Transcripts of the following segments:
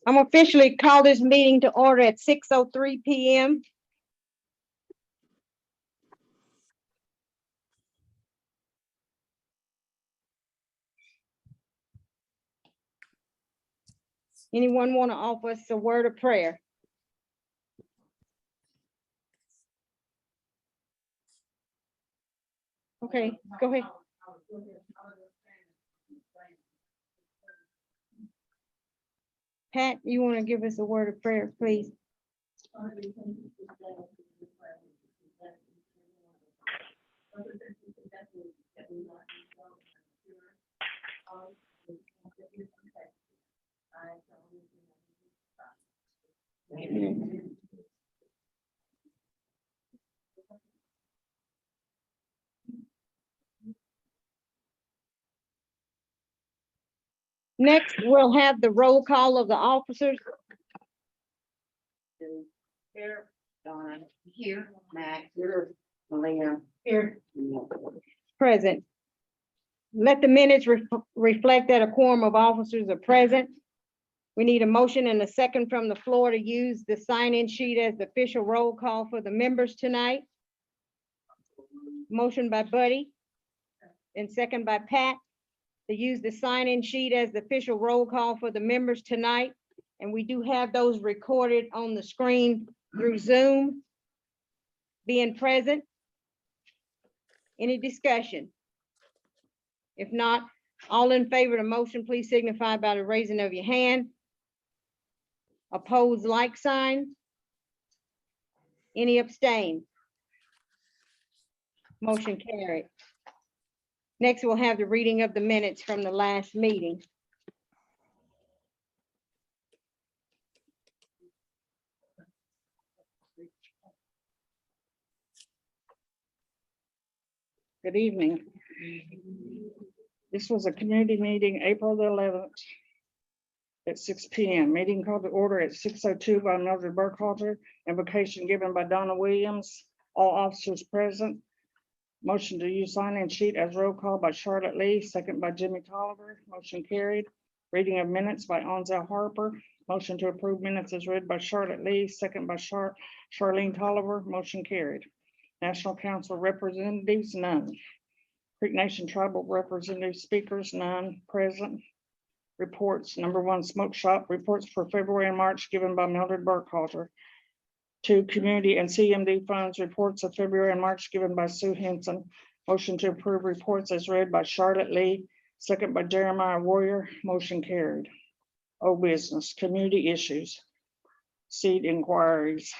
I'm officially call this meeting to order at 6:03 p.m. Anyone want to offer us a word of prayer? Okay, go ahead. Pat, you want to give us a word of prayer, please? Next, we'll have the roll call of the officers. Here, Donna. Here, Max. Here, Malina. Here. Present. Let the minutes reflect that a quorum of officers are present. We need a motion and a second from the floor to use the sign-in sheet as the official roll call for the members tonight. Motion by Buddy and second by Pat to use the sign-in sheet as the official roll call for the members tonight. And we do have those recorded on the screen through Zoom. Being present. Any discussion? If not, all in favor of the motion, please signify by the raising of your hand. Opposed, like sign. Any abstain? Motion carried. Next, we'll have the reading of the minutes from the last meeting. Good evening. This was a community meeting, April the 11th at 6 p.m. Meeting called to order at 6:02 by Mildred Burkhalter. Invocation given by Donna Williams. All officers present. Motion to use sign-in sheet as roll call by Charlotte Lee, second by Jimmy Tolliver. Motion carried. Reading of minutes by Onzel Harper. Motion to approve minutes is read by Charlotte Lee, second by Charlene Tolliver. Motion carried. National Council representatives, none. Creek Nation Tribal representative speakers, none present. Reports, number one, smoke shop reports for February and March given by Mildred Burkhalter. 2, community and CMD funds reports of February and March given by Sue Henson. Motion to approve reports as read by Charlotte Lee, second by Jeremiah Warrior. Motion carried. Old business, community issues, seed inquiries,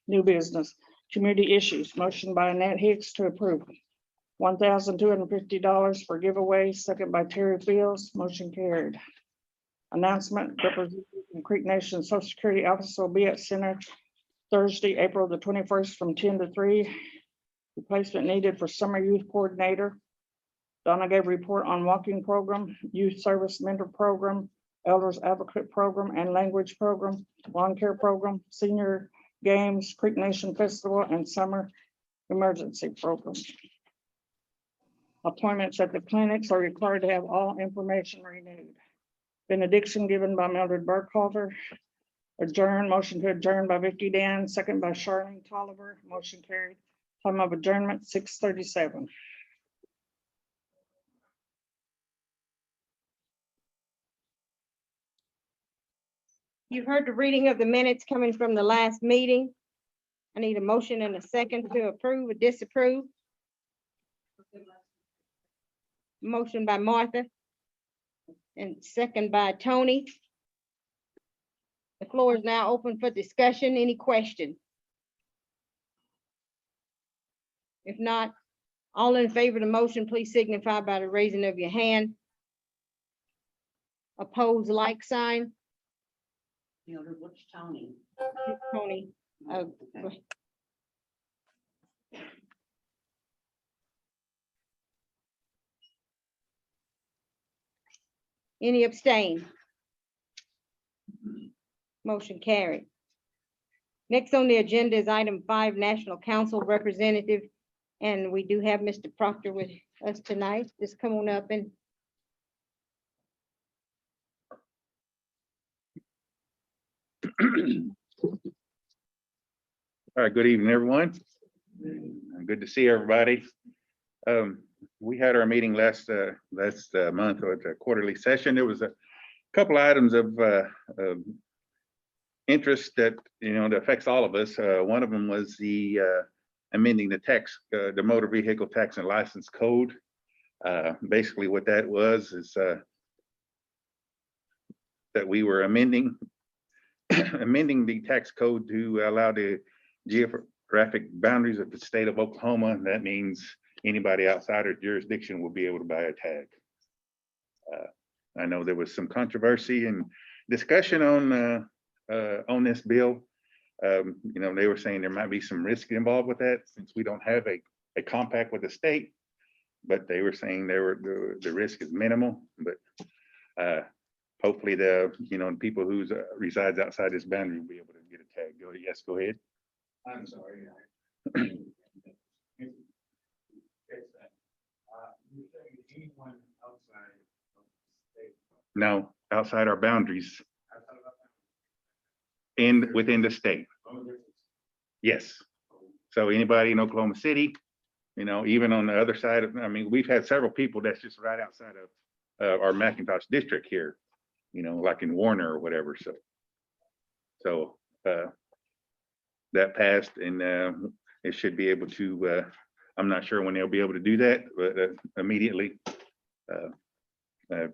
new business, community issues. Motion by Annette Hicks to approve. $1,250 for giveaway, second by Terry Fields. Motion carried. Announcement, representative from Creek Nation Social Security Office will be at Center Thursday, April the 21st from 10 to 3. Replacement needed for summer youth coordinator. Donna gave a report on walking program, youth service mentor program, elders advocate program and language program, lawn care program, senior games, Creek Nation Festival and summer emergency program. Appointments at the clinics are required to have all information renewed. Benediction given by Mildred Burkhalter. Adjourn, motion to adjourn by Vicky Dan, second by Charlene Tolliver. Motion carried. Time of adjournment 6:37. You've heard the reading of the minutes coming from the last meeting. I need a motion and a second to approve or disapprove. Motion by Martha and second by Tony. The floor is now open for discussion. Any question? If not, all in favor of the motion, please signify by the raising of your hand. Opposed, like sign. Mildred, what's Tony? Tony. Okay. Any abstain? Motion carried. Next on the agenda is item 5, National Council representative. And we do have Mr. Proctor with us tonight. Just come on up and All right, good evening, everyone. Good to see everybody. We had our meeting last month, or the quarterly session. There was a couple items of interest that, that affects all of us. One of them was the amending the motor vehicle tax and license code. Basically what that was is that we were amending the tax code to allow the geographic boundaries of the state of Oklahoma. That means anybody outside our jurisdiction will be able to buy a tag. I know there was some controversy and discussion on this bill. They were saying there might be some risk involved with that since we don't have a compact with the state, but they were saying the risk is minimal. But hopefully the people who resides outside this boundary will be able to get a tag. Yes, go ahead. I'm sorry. You're saying anyone outside of the state? No, outside our boundaries Outside of that? and within the state. Oh, there's- Yes. So anybody in Oklahoma City, even on the other side of, we've had several people that's just right outside of our McIntosh district here, like in Warner or whatever. So that passed, and it should be able to, I'm not sure when they'll be able to do that, but immediately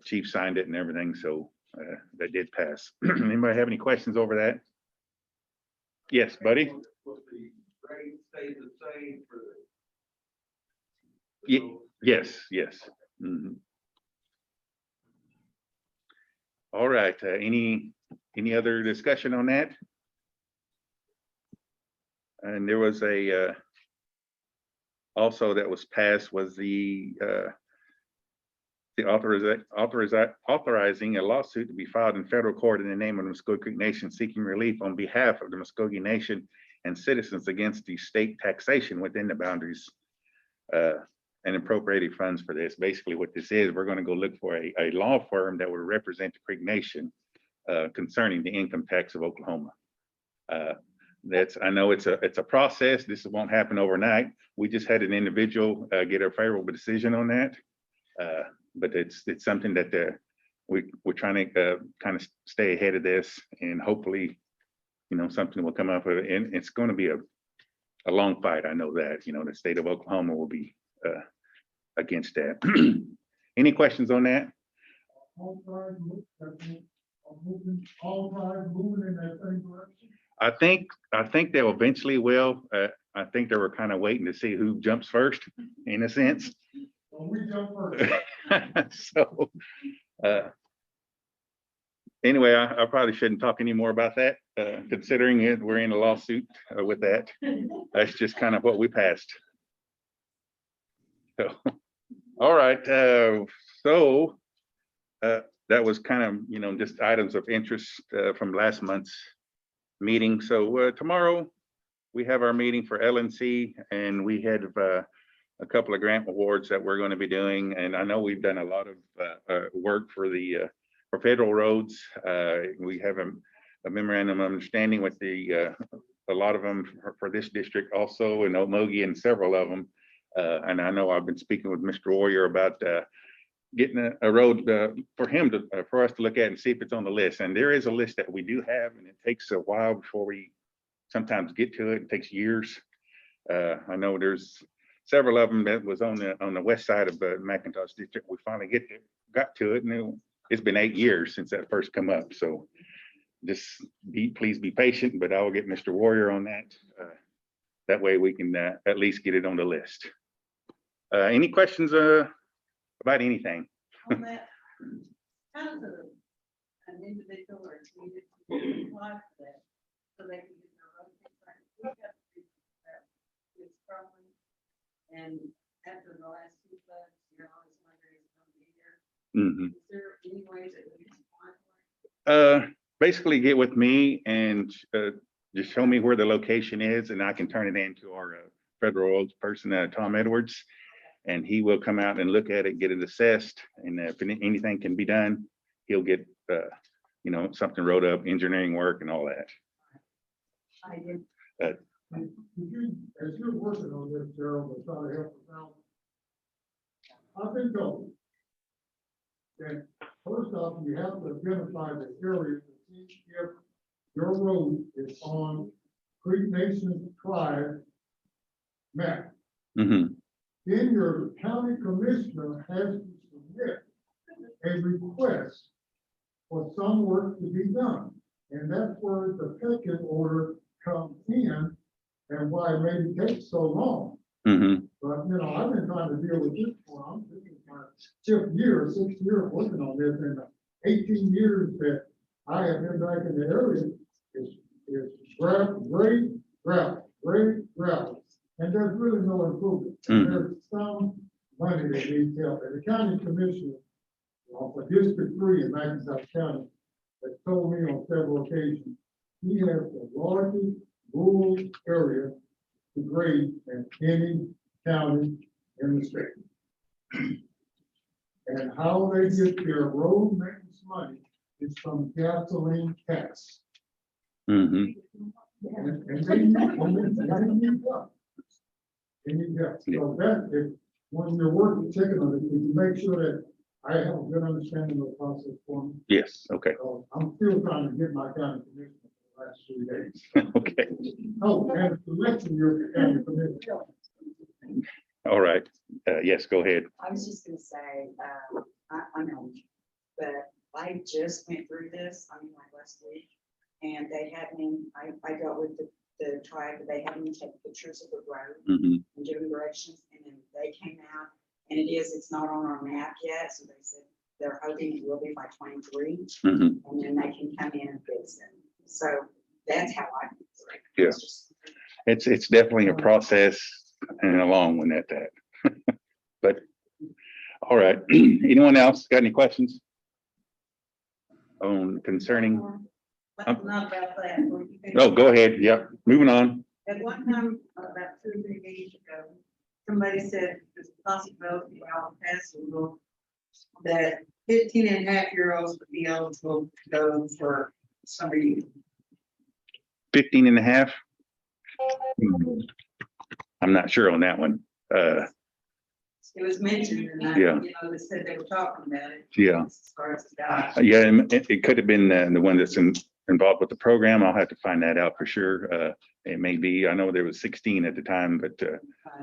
Chief signed it and everything. So that did pass. Anybody have any questions over that? Yes, buddy. Will the rate stay the same for Ye- Yes, yes. Mhm. All right, any other discussion on that? And there was also that was passed was the authorizing a lawsuit to be filed in federal court in the name of the Muskogee Creek Nation seeking relief on behalf of the Muskogee Nation and citizens against the state taxation within the boundaries and appropriating funds for this. Basically what this is, we're going to go look for a law firm that will represent the Creek Nation concerning the income tax of Oklahoma. I know it's a process. This won't happen overnight. We just had an individual get a favorable decision on that. But it's something that we're trying to kind of stay ahead of this, and hopefully, something will come up with it. And it's going to be a long fight. I know that, the state of Oklahoma will be against that. Any questions on that? all sides moving in that same direction? I think they'll eventually will. I think they were kind of waiting to see who jumps first, in a sense. Well, we jump first. So, anyway, I probably shouldn't talk any more about that, considering we're in a lawsuit with that. That's just kind of what we passed. So, all right. So that was kind of, just items of interest from last month's meeting. So tomorrow we have our meeting for LNC, and we had a couple of grant awards that we're going to be doing. And I know we've done a lot of work for federal roads. We have a memorandum of understanding with a lot of them for this district also, in Okmulgee and several of them. And I know I've been speaking with Mr. Warrior about getting a road for us to look at and see if it's on the list. And there is a list that we do have, and it takes a while before we sometimes get to it. It takes years. I know there's several of them that was on the west side of the McIntosh district. We finally got to it, and it's been 8 years since that first come up. So just please be patient, but I will get Mr. Warrior on that. That way we can at least get it on the list. Any questions about anything? On that, how does an individual or a community apply for that? So they can get their road fixed? We have to do that with properly. And after the last two floods, always wondering if it's gonna be here. Mhm. Is there any ways that we can apply for it? Basically get with me and just show me where the location is, and I can turn it into our federal roads person, Tom Edwards, and he will come out and look at it, get it assessed, and if anything can be done, he'll get something wrote up, engineering work and all that. I did. Did you, as you're working on this, Gerald, to try to help us out, I've been told that first off, you have to identify the area to see if your road is on Creek Nation Drive map. Hmm. Then your county commissioner has to submit a request for some work to be done. And that's where the pecking order comes in and why it maybe takes so long. Hmm. But, I've been trying to deal with this for, this is my 6th year working on this, and the 18 years that I have been back in the area is great gravel. And there's really no improvement. And there's some money that needs help. And the county commissioner for District 3 in McIntosh County has told me on several occasions, he has the largest rural area to grade in any county in the state. And how they get their road maintenance money is from gasoline tax. Hmm. And they need help. They need help. So that, if, when you're working, checking on it, you make sure that I have a good understanding of the process for me. Yes, okay. So I'm still trying to get my county commissioner for the last 3 days. Okay, Oh, and the election, your county commissioner. all right. Yes, go ahead. I was just gonna say, I know, but I just went through this, like last week, and they had me, I dealt with the tribe, but they had me take pictures of the road Hmm. and give them directions, and then they came out, and it's not on our map yet, so they said they're hoping it will be by 23, Hmm. and then they can come in and fix it. So that's how I. Yeah. It's just- It's definitely a process and a long one at that. But, all right. Anyone else got any questions? Concerning, But not about that. oh, go ahead. Yep, moving on. At one time, about 2 or 3 meetings ago, somebody said there's a possibility out past the rule that 15-and-a-half-year-olds would be eligible to go for summer youth. 15 and a half. I'm not sure on that one. It was mentioned, and Yeah. they said they were talking about it. Yeah. As far as the guys. Yeah, and it could have been the one that's involved with the program. I'll have to find that out for sure. It may be, I know there was 16 at the time, but,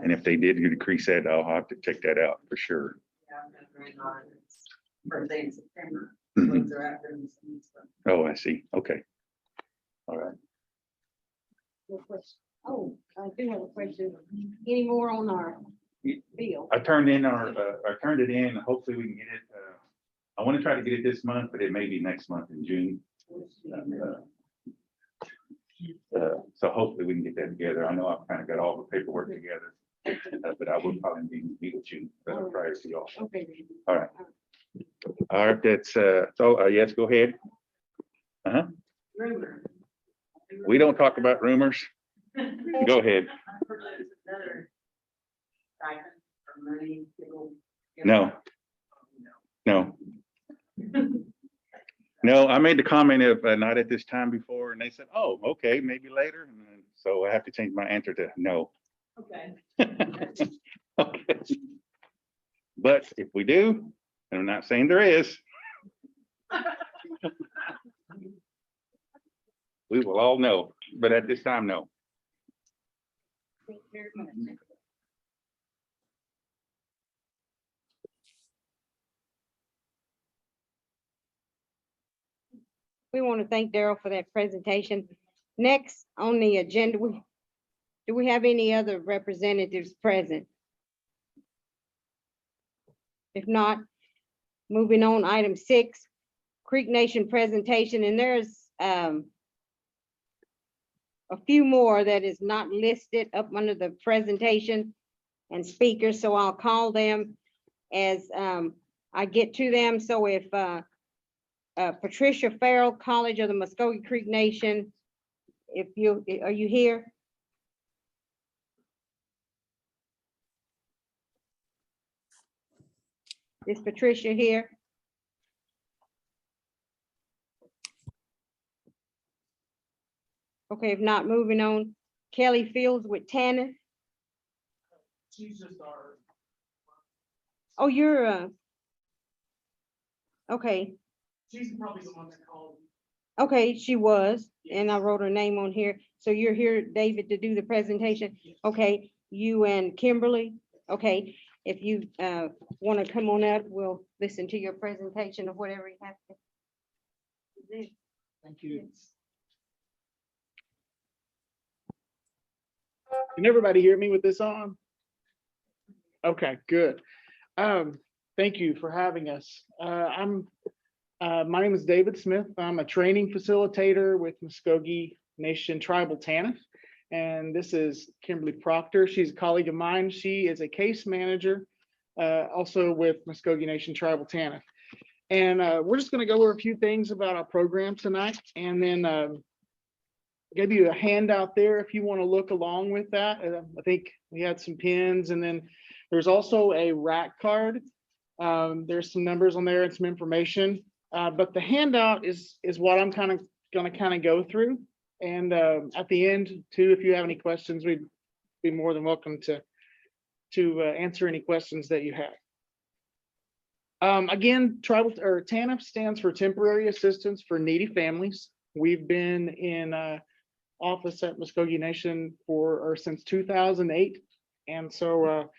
and if they did decrease that, I'll have to check that out for sure. Birthday in September. Mhm. Ones are out there and stuff. Oh, I see. Okay. All right. Oh, I do have a question. Any more on our bill? I turned it in. Hopefully we can get it. I want to try to get it this month, but it may be next month in June. So hopefully we can get that together. I know I've kind of got all the paperwork together, but I will probably meet with you prior to y'all. Okay. All right. All right, that's, yes, go ahead. Rumor. We don't talk about rumors. Go ahead. I heard there's another stipend for money, people. No. No. No, I made the comment of not at this time before, and they said, oh, okay, maybe later. And then, so I have to change my answer to no. Okay. Okay. But if we do, and I'm not saying there is, we will all know, but at this time, no. Thank you very much. We want to thank Daryl for that presentation. Next on the agenda, do we have any other representatives present? If not, moving on, item 6, Creek Nation presentation, and there's a few more that is not listed up under the presentation and speakers, so I'll call them as I get to them. So if Patricia Farrell, College of the Muskogee Creek Nation, are you here? Is Patricia here? Okay, if not, moving on, Kelly Fields with Tanner. She's just our, Oh, you're, okay, she's probably the one that called. okay, she was, and I wrote her name on here. So you're here, David, to do the presentation? Okay, you and Kimberly, okay, if you want to come on up, we'll listen to your presentation of whatever you have to do. Thank you. Can everybody hear me with this on? Okay, good. Thank you for having us. My name is David Smith. I'm a training facilitator with Muskogee Nation Tribal TANF. And this is Kimberly Proctor. She's a colleague of mine. She is a case manager, also with Muskogee Nation Tribal TANF. And we're just going to go over a few things about our program tonight, and then give you a handout there if you want to look along with that. I think we had some pins, and then there's also a rack card. There's some numbers on there and some information, but the handout is what I'm going to go through. And at the end too, if you have any questions, we'd be more than welcome to answer any questions that you have. Again, tribal or TANF stands for Temporary Assistance for Needy Families. We've been in office at Muskogee Nation since 2008, and so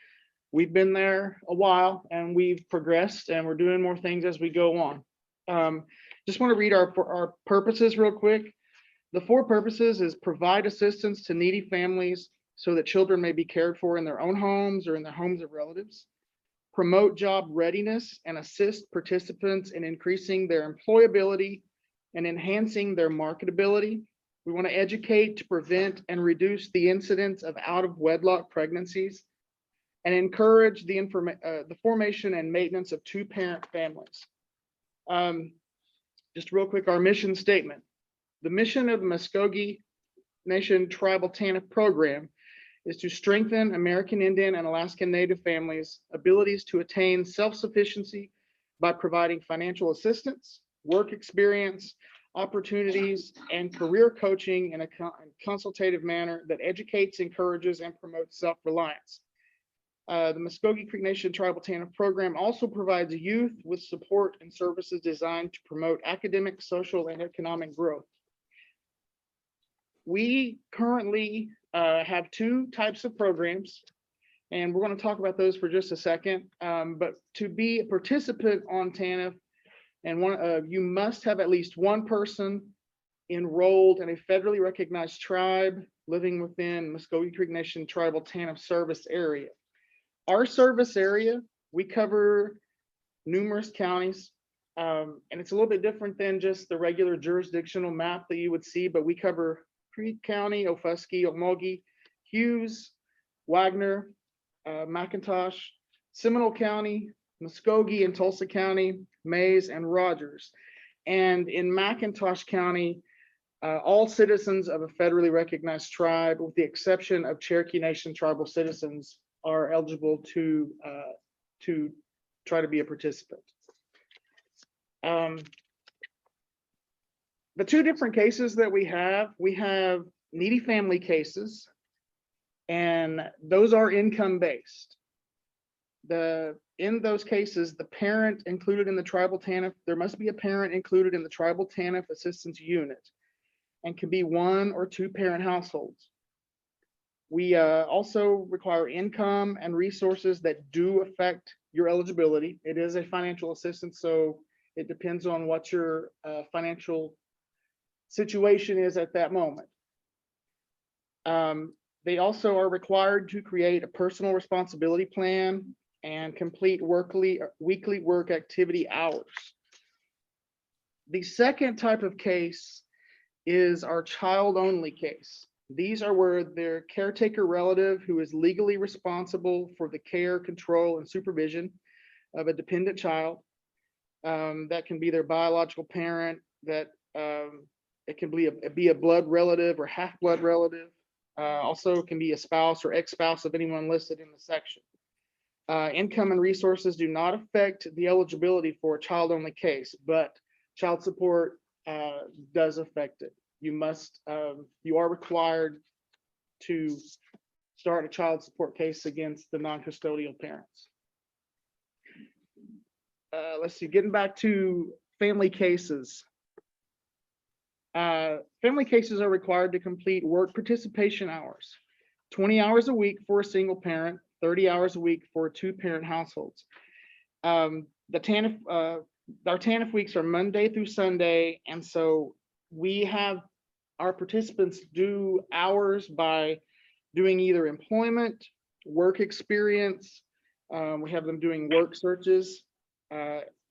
we've been there a while, and we've progressed, and we're doing more things as we go on. Just want to read our purposes real quick. The 4 purposes is provide assistance to needy families so that children may be cared for in their own homes or in the homes of relatives. Promote job readiness and assist participants in increasing their employability and enhancing their marketability. We want to educate to prevent and reduce the incidence of out-of-wedlock pregnancies and encourage the formation and maintenance of 2-parent families. Just real quick, our mission statement. The mission of the Muskogee Nation Tribal TANF program is to strengthen American Indian and Alaskan Native families' abilities to attain self-sufficiency by providing financial assistance, work experience, opportunities, and career coaching in a consultative manner that educates, encourages, and promotes self-reliance. The Muskogee Creek Nation Tribal TANF program also provides youth with support and services designed to promote academic, social, and economic growth. We currently have 2 types of programs, and we're going to talk about those for just a second. But to be a participant on TANF, and you must have at least 1 person enrolled in a federally recognized tribe living within Muskogee Creek Nation Tribal TANF service area. Our service area, we cover numerous counties, and it's a little bit different than just the regular jurisdictional map that you would see, but we cover Creek County, Ofuskee, Okmulgee, Hughes, Wagner, McIntosh, Seminole County, Muskogee and Tulsa County, Mays, and Rogers. And in McIntosh County, all citizens of a federally recognized tribe, with the exception of Cherokee Nation tribal citizens, are eligible to try to be a participant. The 2 different cases that we have needy family cases, and those are income-based. In those cases, the parent included in the tribal TANF, there must be a parent included in the tribal TANF assistance unit, and can be 1 or 2 parent households. We also require income and resources that do affect your eligibility. It is a financial assistance, so it depends on what your financial situation is at that moment. They also are required to create a personal responsibility plan and complete weekly work activity hours. The second type of case is our child-only case. These are where their caretaker relative who is legally responsible for the care, control, and supervision of a dependent child. That can be their biological parent, that it can be a blood relative or half-blood relative. Also can be a spouse or ex-spouse of anyone listed in the section. Income and resources do not affect the eligibility for a child-only case, but child support does affect it. you are required to start a child support case against the non-custodial parents. Let's see, getting back to family cases. Family cases are required to complete work participation hours, 20 hours a week for a single parent, 30 hours a week for 2-parent households. Our TANF weeks are Monday through Sunday, and so we have our participants do hours by doing either employment, work experience. We have them doing work searches,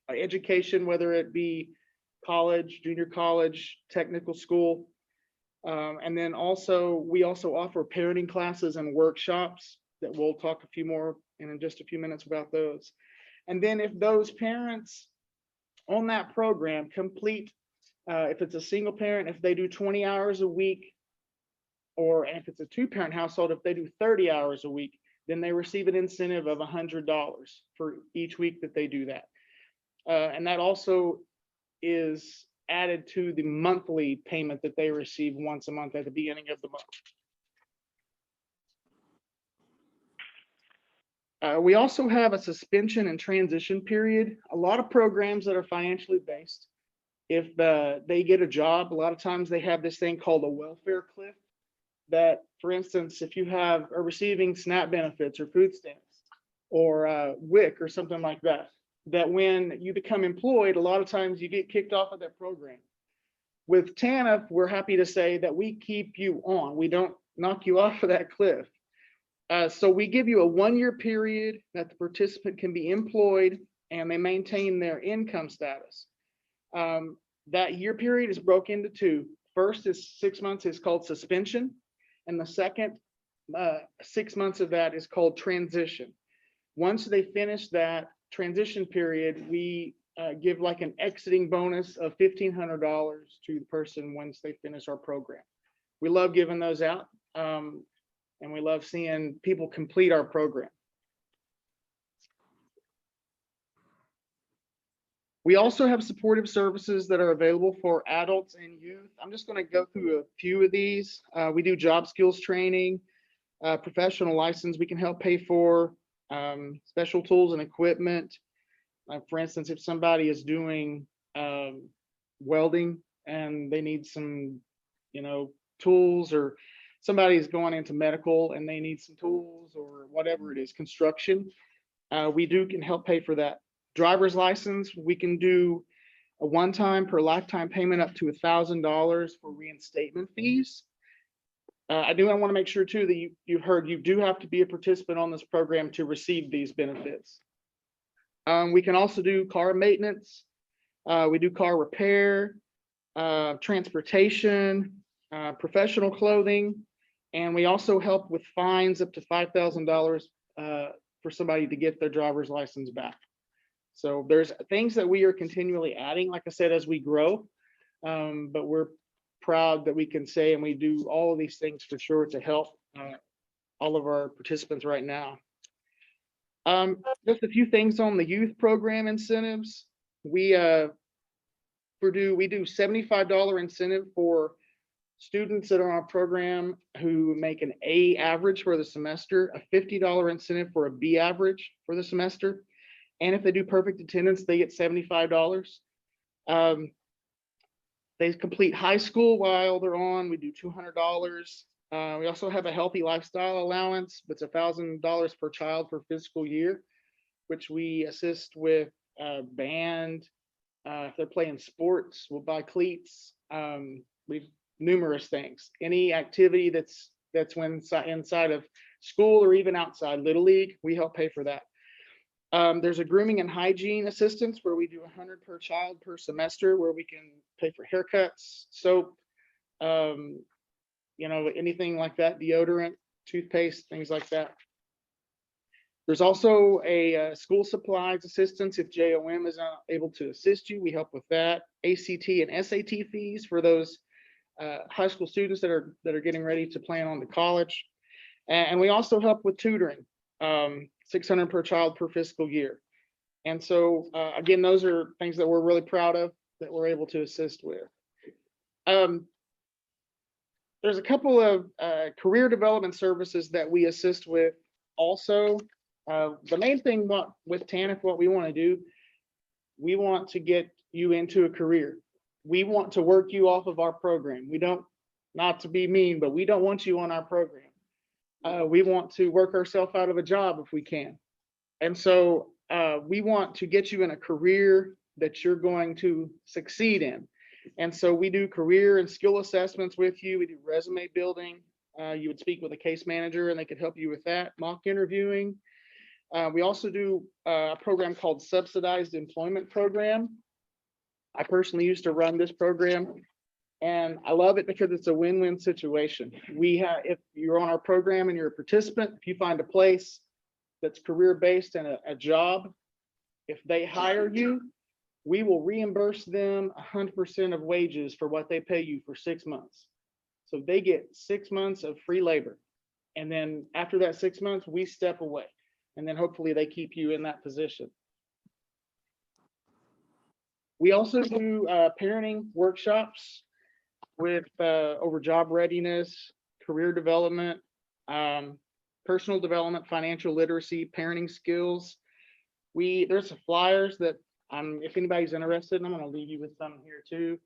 education, whether it be college, junior college, technical school. And then we also offer parenting classes and workshops that we'll talk a few more in just a few minutes about those. And then if those parents on that program complete, if it's a single parent, if they do 20 hours a week, or if it's a 2-parent household, if they do 30 hours a week, then they receive an incentive of $100 for each week that they do that. And that also is added to the monthly payment that they receive once a month at the beginning of the month. We also have a suspension and transition period. A lot of programs that are financially based, if they get a job, a lot of times they have this thing called a welfare cliff. That, for instance, if you are receiving SNAP benefits or food stamps or WIC or something like that, that when you become employed, a lot of times you get kicked off of that program. With TANF, we're happy to say that we keep you on. We don't knock you off of that cliff. So we give you a 1-year period that the participant can be employed and they maintain their income status. That year period is broken into 2. First is 6 months is called suspension. And the second 6 months of that is called transition. Once they finish that transition period, we give like an exiting bonus of $1,500 to the person once they finish our program. We love giving those out, and we love seeing people complete our program. We also have supportive services that are available for adults and youth. I'm just going to go through a few of these. We do job skills training, professional license we can help pay for, special tools and equipment. For instance, if somebody is doing welding and they need some, tools, or somebody's going into medical and they need some tools or whatever it is, construction, we can help pay for that. Driver's license, we can do a one-time per lifetime payment up to $1,000 for reinstatement fees. I want to make sure too that you've heard you do have to be a participant on this program to receive these benefits. We can also do car maintenance. We do car repair, transportation, professional clothing, and we also help with fines up to $5,000 for somebody to get their driver's license back. So there's things that we are continually adding, like I said, as we grow, but we're proud that we can say, and we do all of these things for sure to help all of our participants right now. Just a few things on the youth program incentives. We do $75 incentive for students that are on our program who make an A average for the semester, a $50 incentive for a B average for the semester. And if they do perfect attendance, they get $75. They complete high school while they're on, we do $200. We also have a healthy lifestyle allowance, but it's $1,000 per child per fiscal year, which we assist with band. If they're playing sports, we'll buy cleats. We've numerous things. Any activity that's inside of school or even outside Little League, we help pay for that. There's a grooming and hygiene assistance where we do $100 per child per semester, where we can pay for haircuts, soap, anything like that, deodorant, toothpaste, things like that. There's also a school supplies assistance. If JOM is not able to assist you, we help with that. ACT and SAT fees for those high school students that are getting ready to plan on to college. And we also help with tutoring, $600 per child per fiscal year. And so again, those are things that we're really proud of that we're able to assist with. there's a couple of career development services that we assist with also. The main thing with TANF, what we want to do, we want to get you into a career. We want to work you off of our program. We don't, not to be mean, but we don't want you on our program. We want to work ourselves out of a job if we can. And so we want to get you in a career that you're going to succeed in. And so we do career and skill assessments with you. We do resume building. You would speak with a case manager and they could help you with that, mock interviewing. We also do a program called Subsidized Employment Program. I personally used to run this program and I love it because it's a win-win situation. If you're on our program and you're a participant, if you find a place that's career-based and a job, if they hire you, we will reimburse them 100% of wages for what they pay you for 6 months. So they get 6 months of free labor. And then after that 6 months, we step away. And then hopefully they keep you in that position. We also do parenting workshops with over job readiness, career development, personal development, financial literacy, parenting skills. There's some flyers that if anybody's interested, I'm going to leave you with some here too.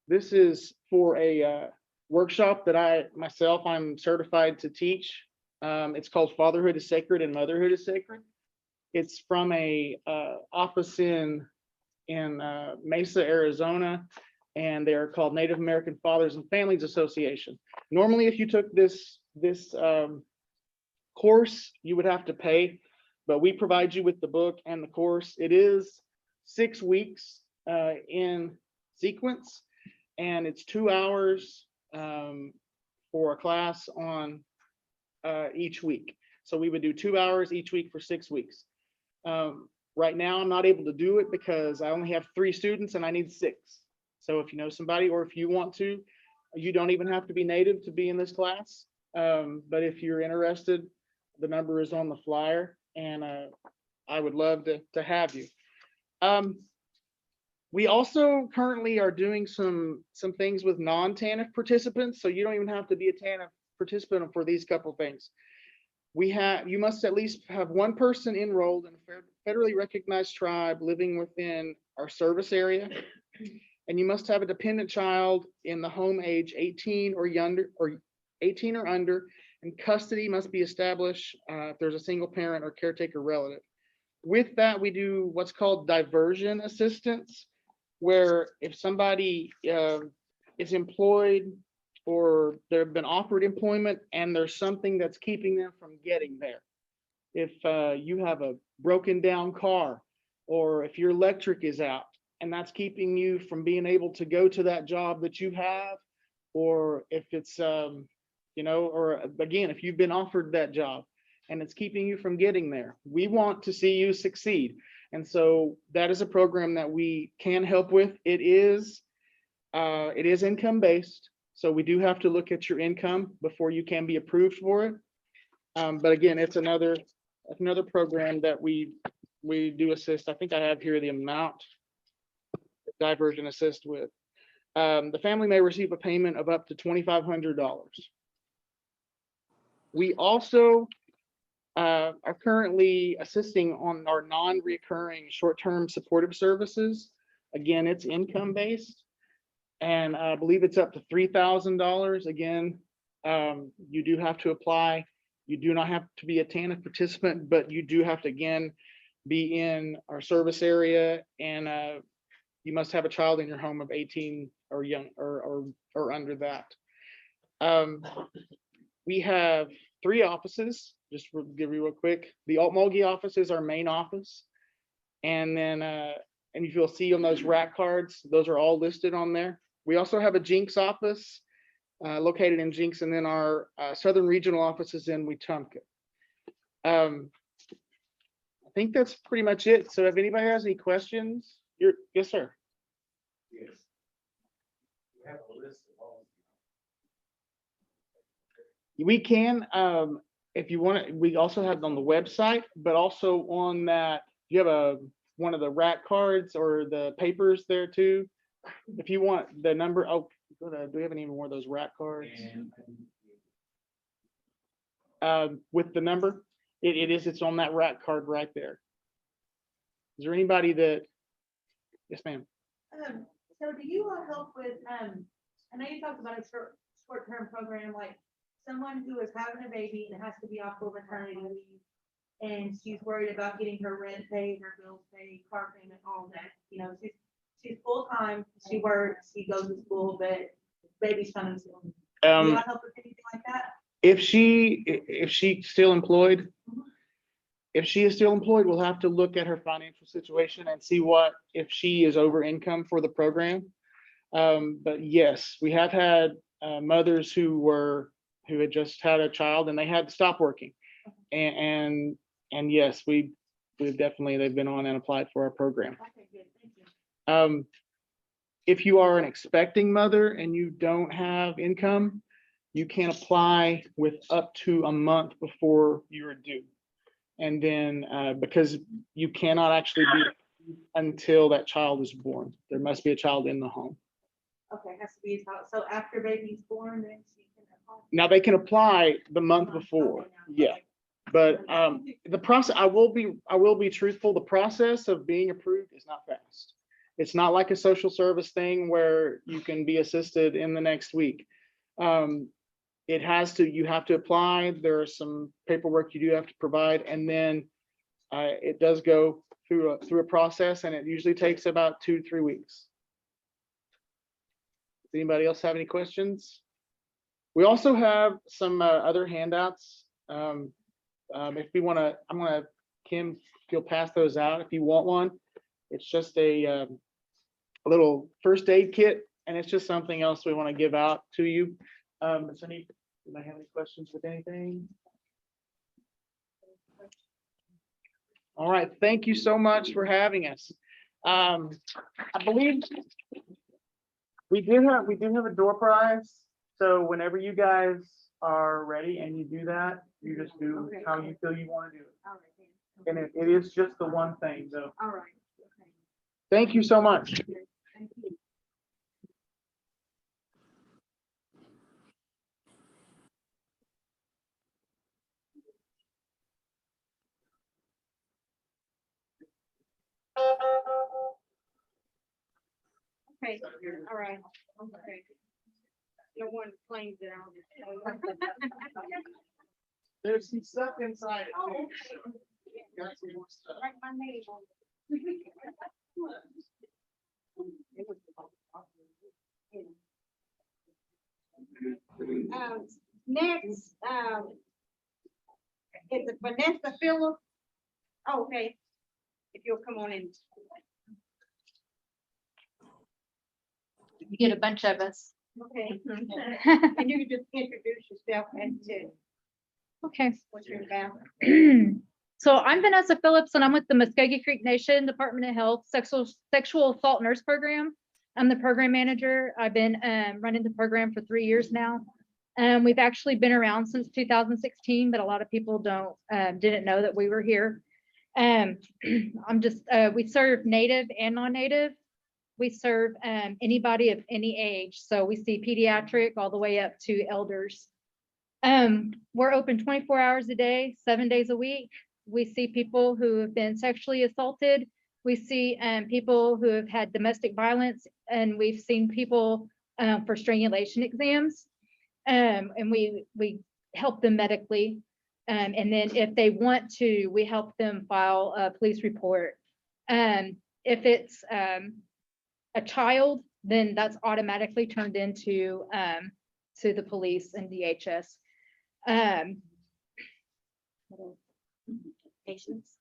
This is for a workshop that I'm certified to teach. It's called Fatherhood is Sacred and Motherhood is Sacred. It's from a office in Mesa, Arizona, and they're called Native American Fathers and Families Association. Normally, if you took this course, you would have to pay, but we provide you with the book and the course. It is 6 weeks in sequence, and it's 2 hours for a class on each week. So we would do 2 hours each week for 6 weeks. Right now, I'm not able to do it because I only have 3 students and I need 6. So if you know somebody, or if you want to, you don't even have to be native to be in this class. But if you're interested, the number is on the flyer, and I would love to have you. We also currently are doing some things with non-TANF participants, so you don't even have to be a TANF participant for these couple things. You must at least have one person enrolled in a federally recognized tribe living within our service area, and you must have a dependent child in the home age 18 or under, and custody must be established if there's a single parent or caretaker relative. With that, we do what's called diversion assistance, where if somebody is employed or they've been offered employment and there's something that's keeping them from getting there. If you have a broken down car, or if your electric is out and that's keeping you from being able to go to that job that you have, or if it's, or again, if you've been offered that job and it's keeping you from getting there, we want to see you succeed. And so that is a program that we can help with. It is income based. So we do have to look at your income before you can be approved for it. But again, it's another program that we do assist. I think I have here the amount diversion assist with. The family may receive a payment of up to $2,500. We also are currently assisting on our non-recurring short-term supportive services. Again, it's income based. And I believe it's up to $3,000. Again, you do have to apply. You do not have to be a TANF participant, but you do have to, again, be in our service area, and you must have a child in your home of 18 or young or under that. We have 3 offices, just to give you real quick. The Altmogi office is our main office. And then, and if you'll see on those rack cards, those are all listed on there. We also have a Jinx office located in Jinx, and then our Southern Regional office is in Wetumpka. I think that's pretty much it. So if anybody has any questions, yes, sir. Yes. You have a list of all. We can, if you want to, we also have it on the website, but also on that, you have one of the rack cards or the papers there too. If you want the number, oh, do we have any more of those rat cards? And With the number, it's on that rat card right there. Is there anybody that, yes, ma'am? So do you all help with, I know you talked about a short-term program, like someone who is having a baby and has to be off for maternity leave. And she's worried about getting her rent paid, her bills paid, car payment, all that, you know, she's full-time, she works, she goes to school, but baby's coming soon. Do you all help with anything like that? If she's still employed, if she is still employed, we'll have to look at her financial situation and see if she is over income for the program. But yes, we have had mothers who had just had a child and they had to stop working. And yes, they've been on and applied for our program. Okay, good, thank you. If you are an expecting mother and you don't have income, you can apply with up to a month before you are due. And then, because you cannot actually be until that child is born, there must be a child in the home. Okay, has to be, so after baby's born, then she can apply? Now, they can apply the month before, Okay, now, yeah. okay. But the process, I will be truthful, the process of being approved is not fast. It's not like a social service thing where you can be assisted in the next week. You have to apply, there are some paperwork you do have to provide, and then it does go through a process, and it usually takes about 2 to 3 weeks. Does anybody else have any questions? We also have some other handouts. If we want to, Kim, if you'll pass those out if you want one. It's just a little first aid kit, and it's just something else we want to give out to you. Anybody have any questions with anything? All right, thank you so much for having us. I believe we do have a door prize. So whenever you guys are ready and you do that, you just do how you feel you want to do it. All right, then. And it is just the one thing, though. All right, okay, Thank you so much. thank you. Okay, all right. Okay. No one claims it out. There's some stuff inside it. too. Got some more stuff. Write my name on it. Next, is it Vanessa Phillips? Oh, okay. If you'll come on in. You get a bunch of us. Okay. And you can just introduce yourself and to Okay. what you're about. So I'm Vanessa Phillips and I'm with the Muskogee Creek Nation Department of Health Sexual Assault Nurse Program. I'm the program manager. I've been running the program for 3 years now. We've actually been around since 2016, but a lot of people didn't know that we were here. We serve Native and non-Native. We serve anybody of any age. So we see pediatric all the way up to elders. We're open 24 hours a day, 7 days a week. We see people who have been sexually assaulted. We see people who have had domestic violence, and we've seen people for strangulation exams. And we help them medically. And then if they want to, we help them file a police report. If it's a child, then that's automatically turned into to the police and DHS. Patients.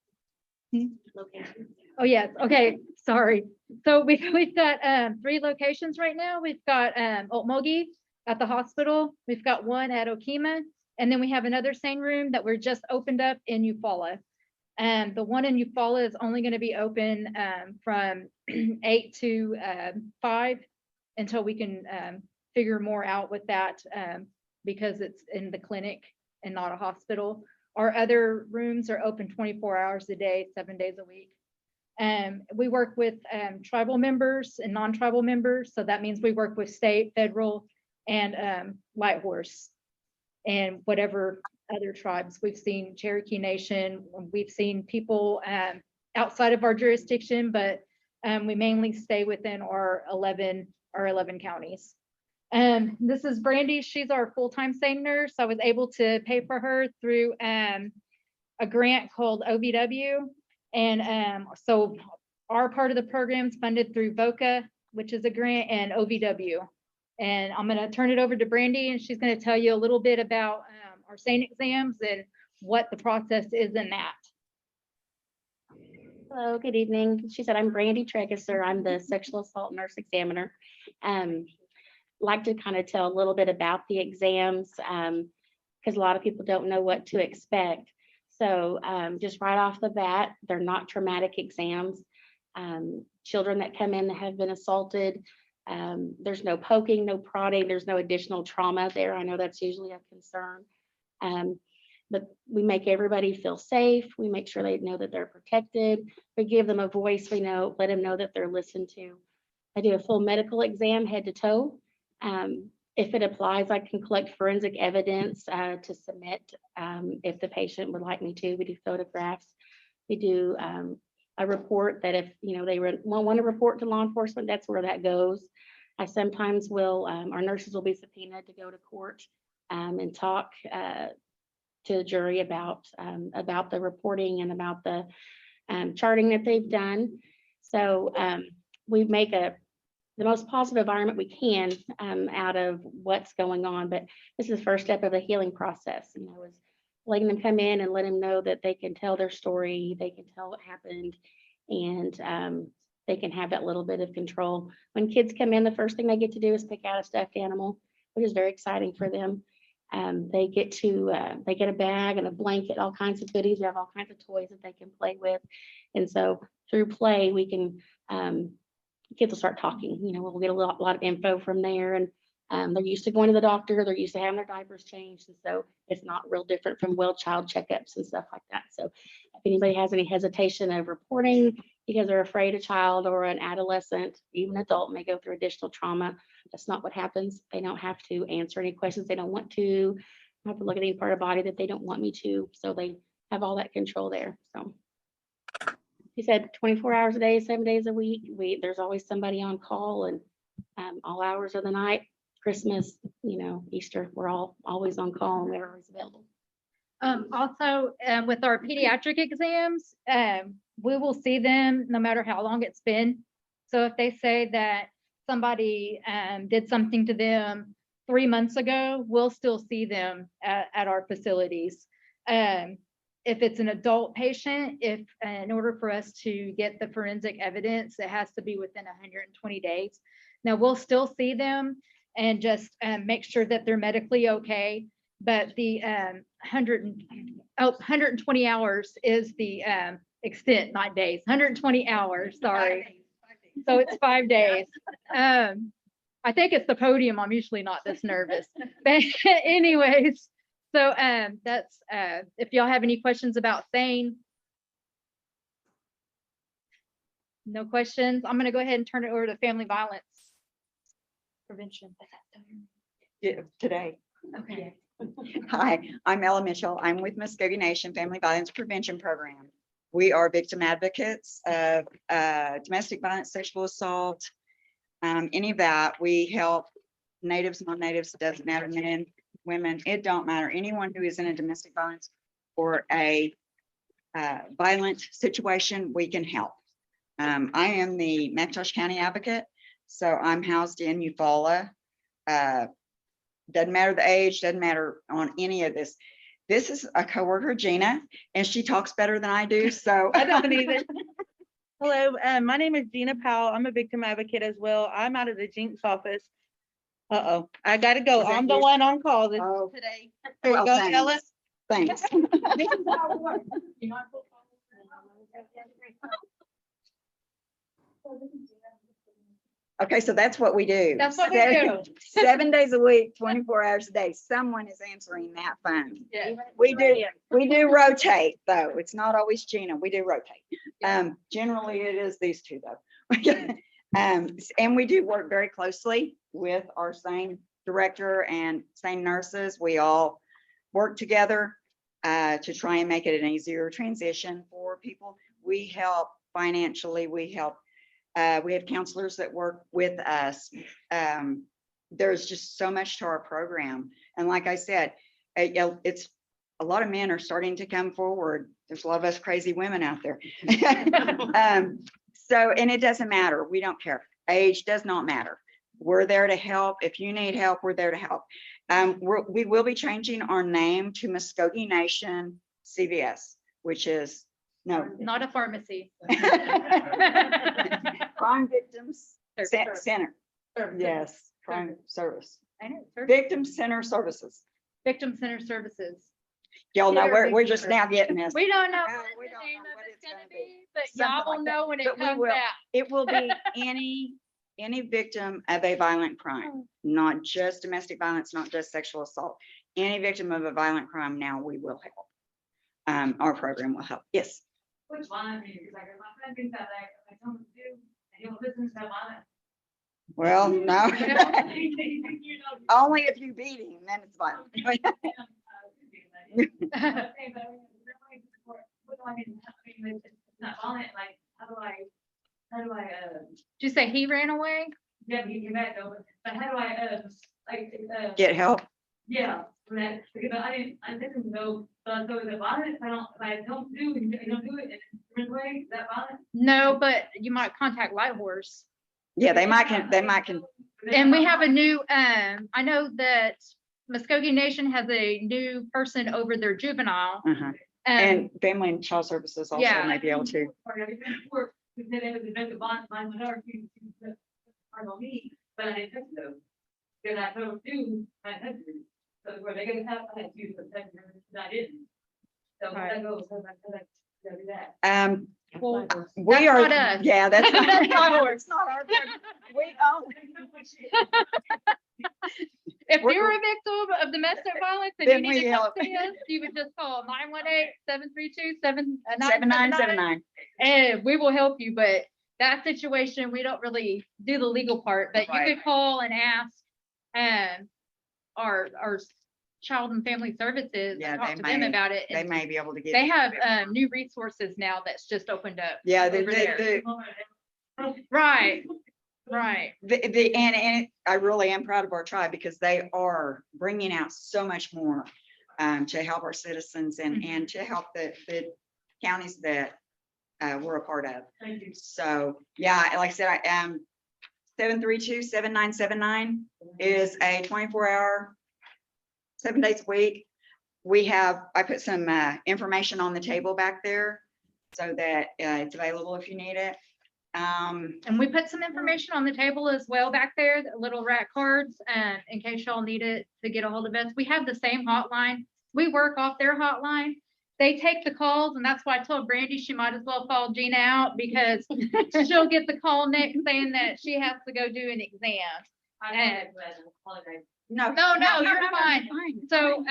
Hmm? Locations. Oh, yes. Okay, sorry. So we've got 3 locations right now. We've got Okmulgee at the hospital. We've got one at Okemah, and then we have another same room that we're just opened up in Eufaula. And the one in Eufaula is only going to be open from 8 to 5 until we can figure more out with that because it's in the clinic and not a hospital. Our other rooms are open 24 hours a day, 7 days a week. We work with tribal members and non-tribal members, so that means we work with state, federal, and Light Horse. And whatever other tribes. We've seen Cherokee Nation, we've seen people outside of our jurisdiction, but we mainly stay within our 11 counties. This is Brandy. She's our full-time SANE nurse. I was able to pay for her through a grant called OVW. And so our part of the program is funded through VOCA, which is a grant, and OVW. And I'm gonna turn it over to Brandy, and she's gonna tell you a little bit about our SANE exams and what the process is in that. Hello, good evening. She said, I'm Brandy Tregesser. I'm the sexual assault nurse examiner. Like to kind of tell a little bit about the exams, because a lot of people don't know what to expect. So just right off the bat, they're not traumatic exams. Children that come in that have been assaulted, there's no poking, no prodding, there's no additional trauma there. I know that's usually a concern. But we make everybody feel safe. We make sure they know that they're protected. We give them a voice. We know, let them know that they're listened to. I do a full medical exam head to toe. If it applies, I can collect forensic evidence to submit if the patient would like me to. We do photographs. We do a report that if they want to report to law enforcement, that's where that goes. I sometimes will, our nurses will be subpoenaed to go to court and talk to the jury about the reporting and about the charting that they've done. So we make the most positive environment we can out of what's going on. But this is the first step of the healing process, is letting them come in and let them know that they can tell their story, they can tell what happened, and they can have that little bit of control. When kids come in, the first thing they get to do is pick out a stuffed animal, which is very exciting for them. They get a bag and a blanket, all kinds of goodies. We have all kinds of toys that they can play with. And so through play, we can, kids will start talking, we'll get a lot of info from there. And they're used to going to the doctor. They're used to having their diapers changed. And so it's not real different from well child checkups and stuff like that. So if anybody has any hesitation of reporting because they're afraid a child or an adolescent, even adult, may go through additional trauma, that's not what happens. They don't have to answer any questions they don't want to. I have to look at any part of the body that they don't want me to. So they have all that control there. So he said 24 hours a day, 7 days a week. There's always somebody on call, and all hours of the night. Christmas, Easter, we're always on call and we're always available. Also, with our pediatric exams, we will see them no matter how long it's been. So if they say that somebody did something to them 3 months ago, we'll still see them at our facilities. If it's an adult patient, in order for us to get the forensic evidence, it has to be within 120 days. Now, we'll still see them and just make sure that they're medically okay. But the 120 hours is the extent, not days. 120 hours, sorry. So it's 5 days. I think it's the podium. I'm usually not this nervous. But anyways, so that's, if y'all have any questions about SANE. No questions. I'm gonna go ahead and turn it over to family violence prevention. Yeah, today. Okay. Hi, I'm Ella Mitchell. I'm with Muskogee Nation Family Violence Prevention Program. We are victim advocates of domestic violence, sexual assault, any of that. We help natives, non-natives, doesn't matter, men, women, it don't matter. Anyone who is in a domestic violence or a violent situation, we can help. I am the McIntosh County advocate, so I'm housed in Eufaula. Doesn't matter the age, doesn't matter on any of this. This is a coworker, Gina, and she talks better than I do, so. I don't either. Hello, my name is Gina Powell. I'm a victim advocate as well. I'm out of the Jinx office. Uh-oh, I gotta go. Is that I'm the you? one on call this Oh. today. Here you Well, go, thanks. Ella. Thanks. Okay, so that's what we do. That's what we Seven- do. 7 days a week, 24 hours a day, someone is answering that phone. Yeah. We do rotate, though. It's not always Gina. We do rotate. Generally it is these two, though. And we do work very closely with our same director and same nurses. We all work together to try and make it an easier transition for people. We help financially, we help. We have counselors that work with us. There's just so much to our program. And like I said, it's a lot of men are starting to come forward. There's a lot of us crazy women out there. So, and it doesn't matter. We don't care. Age does not matter. We're there to help. If you need help, we're there to help. We will be changing our name to Muskogee Nation CVS, which is, no. Not a pharmacy. Crime Victims Service. Center. Services. Yes, crime service. I know, service. Victim Center Services. Victim Center Services. Y'all know, They're we're victim just now getting this. We don't know No, what we the don't name know of what it's it's gonna gonna be. be, but Something y'all will like that. know when it But we comes will. out. It will be any victim of a violent crime, not just domestic violence, not just sexual assault. Any victim of a violent crime now, we will help. Our program will help. Yes. Which one, because like, my friend thinks that I told him to do, and he'll listen to that one. Well, no. You know, Only if you beat him, then it's violent. It's not violent, like, how do I, Did you say he ran away? yeah, you met though, but how do I, like, Get help. yeah, for that, because I didn't know, so is it violent, if I don't do, you don't do it in a different way, is that violent? No, but you might contact Light Horse. Yeah, they might And we have a new, I know that Muskogee Nation has a new person over their juvenile. uh-huh. And Family and Child Services also Yeah. may be able to. We said it was a bit of bond, my minority, part on me, but I didn't touch those. Then I told you, I had to, so where they gonna have, I had to use the second, and I didn't. So Right. that goes, so I do that. Well, We That's are, not us. yeah, that's. That's not ours. It's not our program. We own. If We're- you're a victim of domestic violence and Then you need we to come help. see us, you would just call 918-732-7979. 7979. And we will help you, but that situation, we don't really do the legal part, but you Right. could call and ask. Our child and family services, Yeah, and talk they to them may- about it. They and may be able to get. They you have a bit more. new resources now that's just opened up. Yeah, over there. Right, right. And I really am proud of our tribe because they are bringing out so much more to help our citizens and to help the counties that we're a part of. Thank you. So, yeah, like I said, I am 732-7979 is a 24-hour, 7 days a week. I put some information on the table back there so that it's available if you need it. And we put some information on the table as well back there, the little rat cards, in case y'all need it to get a hold of us. We have the same hotline. We work off their hotline. They take the calls, and that's why I told Brandy she might as well call Gina out because she'll get the call next saying that she has to go do an exam. I had, apologize. No, No, you're fine. fine. So,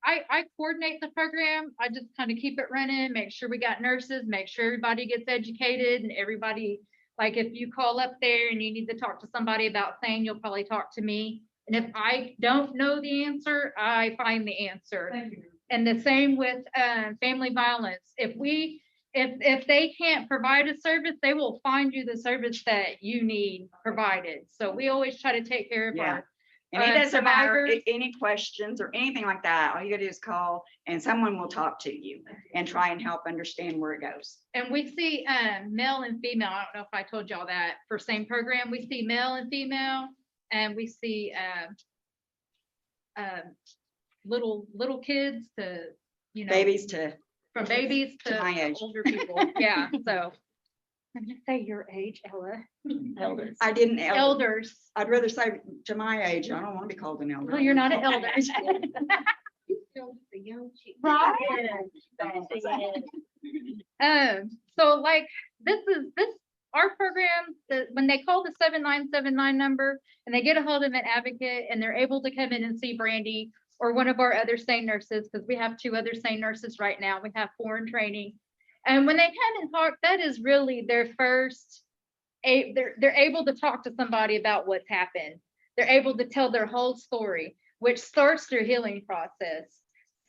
I coordinate the program. I just kind of keep it running, make sure we got nurses, make sure everybody gets educated and everybody, like if you call up there and you need to talk to somebody about saying, you'll probably talk to me. And if I don't know the answer, I find the answer. Thank you. And the same with, family violence. If they can't provide a service, they will find you the service that you need provided. So we always try to take care of Yeah. our And it doesn't matter, survivors. any questions or anything like that, all you gotta do is call and someone will talk to you and try and help understand where it goes. And we see male and female. I don't know if I told y'all that for same program. We see male and female, and we see little kids to, Babies to, from babies to my age. older people. Yeah, so. I'm gonna say your age, Ella. Elders. I didn't, Elders. I'd rather say to my age, I don't wanna be called an elder. Well, you're not an elder. Right. So like, this our program, when they call the 7979 number and they get a hold of an advocate and they're able to come in and see Brandy or one of our other SANE nurses, because we have 2 other SANE nurses right now. We have 4 in training. And when they come and talk, that is really their first, they're able to talk to somebody about what's happened. They're able to tell their whole story, which starts their healing process.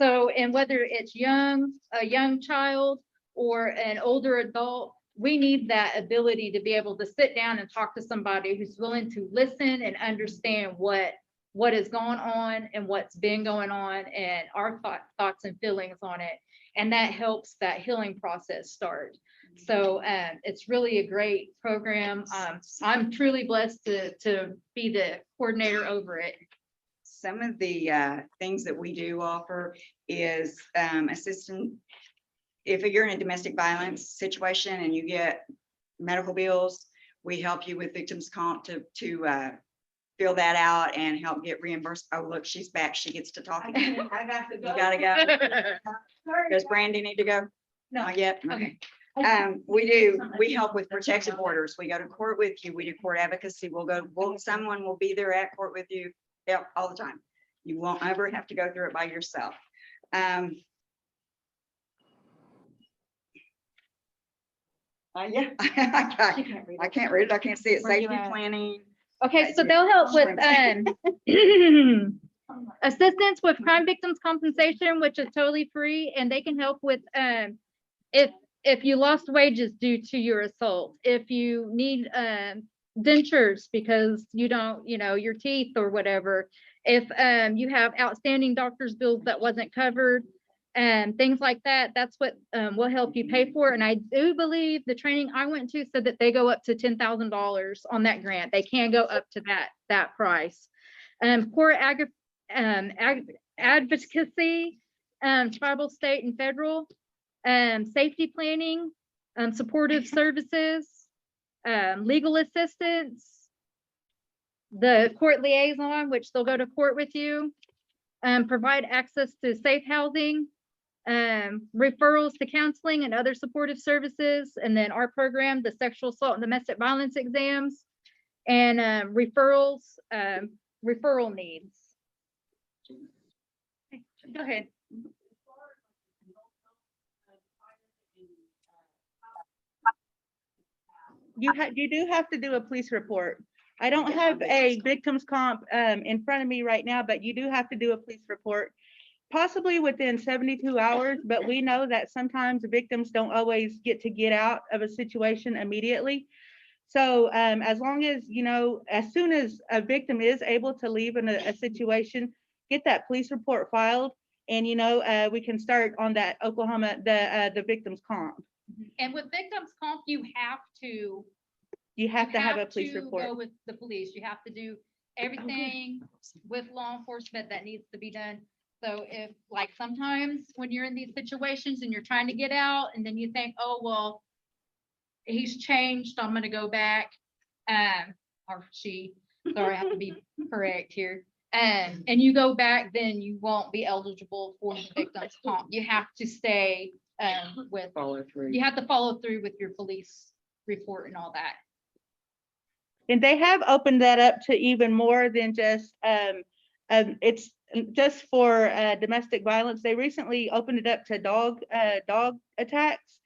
So, and whether it's a young child or an older adult, we need that ability to be able to sit down and talk to somebody who's willing to listen and understand what is going on and what's been going on and our thoughts and feelings on it. And that helps that healing process start. So it's really a great program. I'm truly blessed to be the coordinator over it. Some of the things that we do offer is assistance. If you're in a domestic violence situation and you get medical bills, we help you with victims comp to fill that out and help get reimbursed. Oh, look, she's back. She gets to talk again. I got to You go. gotta go. Sorry, Does guys. Brandy need to go? No. Not yet? Okay. We help with protective orders. We go to court with you. We do court advocacy. Someone will be there at court with you all the time. You won't ever have to go through it by yourself. Yeah, I can't read it. I can't see it. Where you Safety at? planning. Okay, so they'll help with assistance with crime victims compensation, which is totally free, and they can help with if you lost wages due to your assault, if you need dentures because you don't, your teeth or whatever, if you have outstanding doctor's bills that wasn't covered, and things like that, that's what will help you pay for. And I do believe the training I went to said that they go up to $10,000 on that grant. They can go up to that price. Core advocacy, tribal, state, and federal, safety planning, supportive services, legal assistance, the court liaison, which they'll go to court with you, provide access to safe housing, referrals to counseling and other supportive services, and then our program, the sexual assault and domestic violence exams, and referral needs. Go ahead. You do have to do a police report. I don't have a victims comp in front of me right now, but you do have to do a police report, possibly within 72 hours, but we know that sometimes the victims don't always get out of a situation immediately. So as long as, as soon as a victim is able to leave in a situation, get that police report filed, and we can start on that Oklahoma, the victims comp. And with victims comp, you have to have a police to report. go with the police. You have to do everything with law enforcement that needs to be done. So if, like, sometimes when you're in these situations and you're trying to get out and then you think, oh, well, he's changed, I'm gonna go back, or she, sorry, I have to be correct here. And you go back, then you won't be eligible for the victims comp. You have to stay with, you have to follow through with your police report and all that. And they have opened that up to even more than just, it's just for domestic violence. They recently opened it up to dog attacks.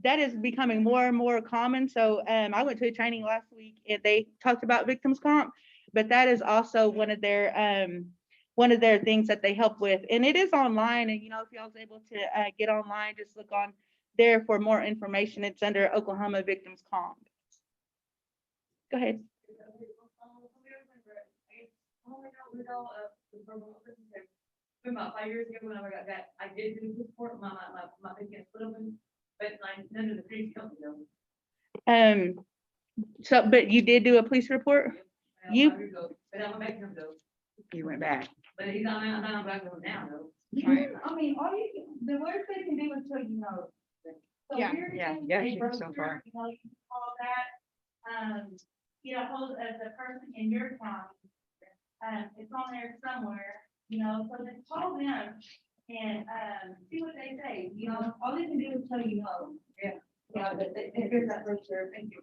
That is becoming more and more common. So I went to a training last week and they talked about victims comp, but that is also one of their things that they help with. And it is online. And if y'all's able to get online, just look on there for more information. It's under Oklahoma Victims Comp. Go ahead. About 5 years ago when I got that, I did do this report, my biggest little one, but none of the police helped me though. So, but you did do a police report? You- But I'm back him though, You went back. but he's on back home now though. The worst they can do is tell you no. So Yeah. here's Yeah, the yeah, thing, so far. you know, you can call that, get a hold of the person in your county. It's on there somewhere, so just call them and, see what they say, all they can do is tell you no. Yeah. Yeah, but here's that brochure, thank you.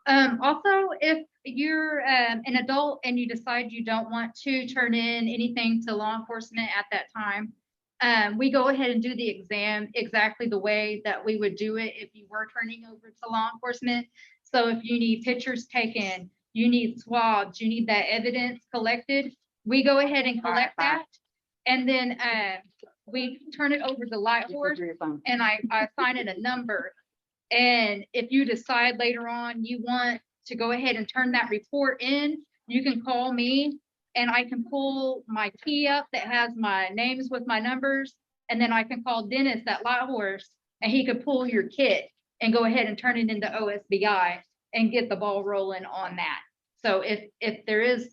Also, if you're an adult and you decide you don't want to turn in anything to law enforcement at that time, we go ahead and do the exam exactly the way that we would do it if you were turning over to law enforcement. So if you need pictures taken, you need swabs, you need that evidence collected, we go ahead and collect that. And then we turn it over to Light Horse and I assign it a number. And if you decide later on you want to go ahead and turn that report in, you can call me and I can pull my key up that has my names with my numbers. And then I can call Dennis at Light Horse and he could pull your kit and go ahead and turn it into OSBI and get the ball rolling on that. So if there is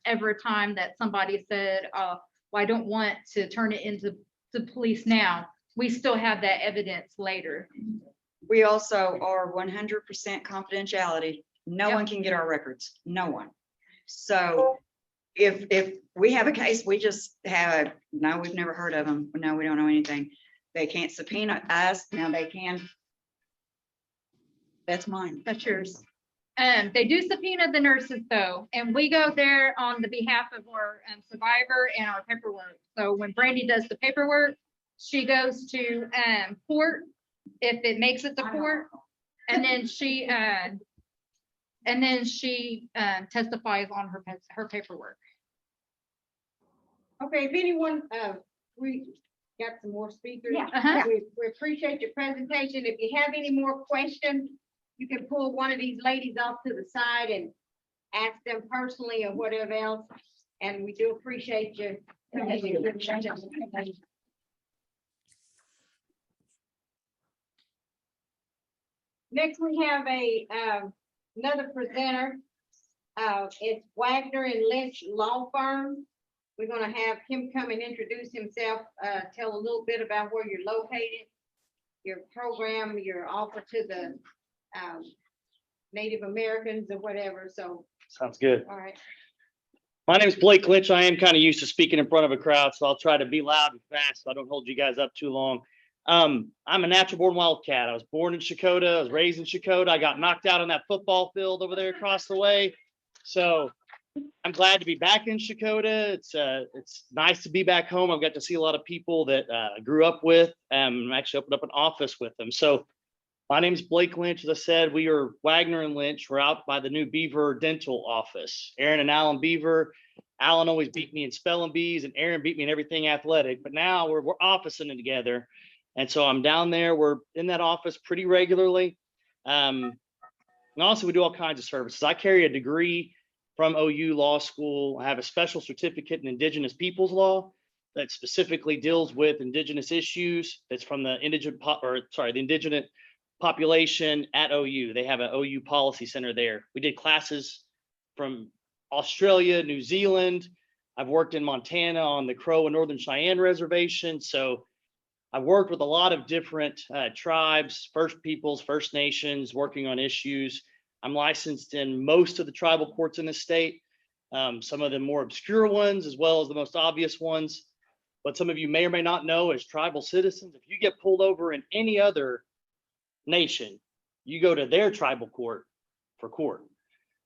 ever a time that somebody said, well, I don't want to turn it into the police now, we still have that evidence later. We also are 100% confidentiality. No Yep. one can get our records, no one. So if we have a case, we just have, no, we've never heard of them. No, we don't know anything. They can't subpoena us. Now they can. That's mine. That's yours. They do subpoena the nurses though, and we go there on the behalf of our survivor and our paperwork. So when Brandy does the paperwork, she goes to court if it makes it to court, and then she testifies on her paperwork. Okay, if anyone, we got some more speakers. Uh-huh. We appreciate your presentation. If you have any more questions, you can pull one of these ladies off to the side and ask them personally or whatever else. And we do appreciate you. Next, we have another presenter. It's Wagner and Lynch Law Firm. We're gonna have him come and introduce himself, tell a little bit about where you're located, your program, your offer to the Native Americans or whatever, so, Sounds good. all right. My name is Blake Lynch. I am kind of used to speaking in front of a crowd, so I'll try to be loud and fast so I don't hold you guys up too long. I'm a natural born wildcat. I was born in Shakota. I was raised in Shakota. I got knocked out on that football field over there across the way. So I'm glad to be back in Shakota. It's nice to be back home. I've got to see a lot of people that I grew up with. Actually opened up an office with them. So my name is Blake Lynch. As I said, we are Wagner and Lynch. We're out by the new Beaver Dental office. Aaron and Alan Beaver. Alan always beat me in spelling bees and Aaron beat me in everything athletic, but now we're officing it together. And so I'm down there. We're in that office pretty regularly. And also we do all kinds of services. I carry a degree from OU Law School. I have a special certificate in Indigenous Peoples Law that specifically deals with Indigenous issues. It's from the the Indigenous population at OU. They have an OU policy center there. We did classes from Australia, New Zealand. I've worked in Montana on the Crow and Northern Cheyenne Reservation. So I've worked with a lot of different tribes, First Peoples, First Nations, working on issues. I'm licensed in most of the tribal courts in the state, some of the more obscure ones, as well as the most obvious ones. But some of you may or may not know, as tribal citizens, if you get pulled over in any other nation, you go to their tribal court for court.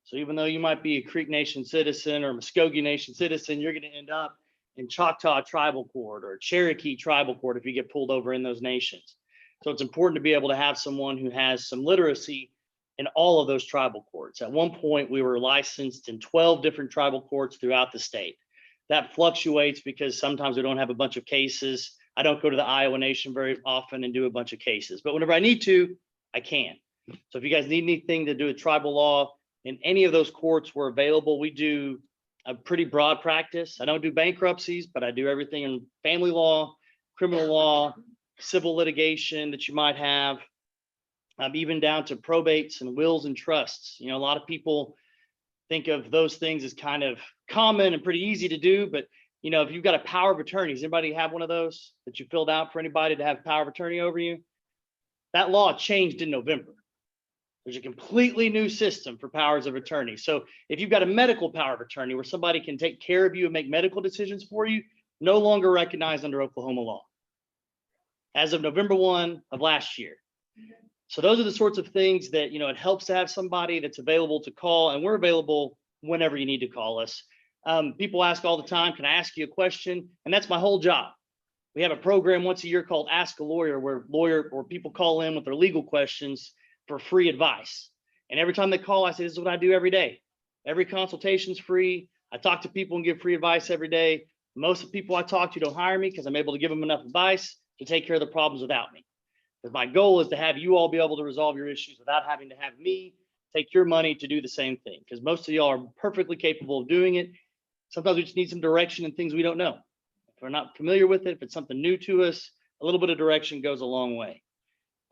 So even though you might be a Creek Nation citizen or Muskogee Nation citizen, you're going to end up in Choctaw tribal court or Cherokee tribal court if you get pulled over in those nations. So it's important to be able to have someone who has some literacy in all of those tribal courts. At one point, we were licensed in 12 different tribal courts throughout the state. That fluctuates because sometimes we don't have a bunch of cases. I don't go to the Iowa Nation very often and do a bunch of cases, but whenever I need to, I can. So if you guys need anything to do with tribal law in any of those courts, we're available. We do a pretty broad practice. I don't do bankruptcies, but I do everything in family law, criminal law, civil litigation that you might have, even down to probates and wills and trusts. You know, a lot of people think of those things as kind of common and pretty easy to do, but you know, if you've got a power of attorney, does anybody have one of those that you filled out for anybody to have power of attorney over you? That law changed in November. There's a completely new system for powers of attorney. So if you've got a medical power of attorney where somebody can take care of you and make medical decisions for you, no longer recognized under Oklahoma law as of November 1 of last year. So those are the sorts of things that, it helps to have somebody that's available to call, and we're available whenever you need to call us. People ask all the time, can I ask you a question? And that's my whole job. We have a program once a year called Ask a Lawyer, where people call in with their legal questions for free advice. And every time they call, I say, this is what I do every day. Every consultation's free. I talk to people and give free advice every day. Most of the people I talk to don't hire me because I'm able to give them enough advice to take care of the problems without me. Because my goal is to have you all be able to resolve your issues without having to have me take your money to do the same thing. Because most of y'all are perfectly capable of doing it. Sometimes we just need some direction and things we don't know. If we're not familiar with it, if it's something new to us, a little bit of direction goes a long way.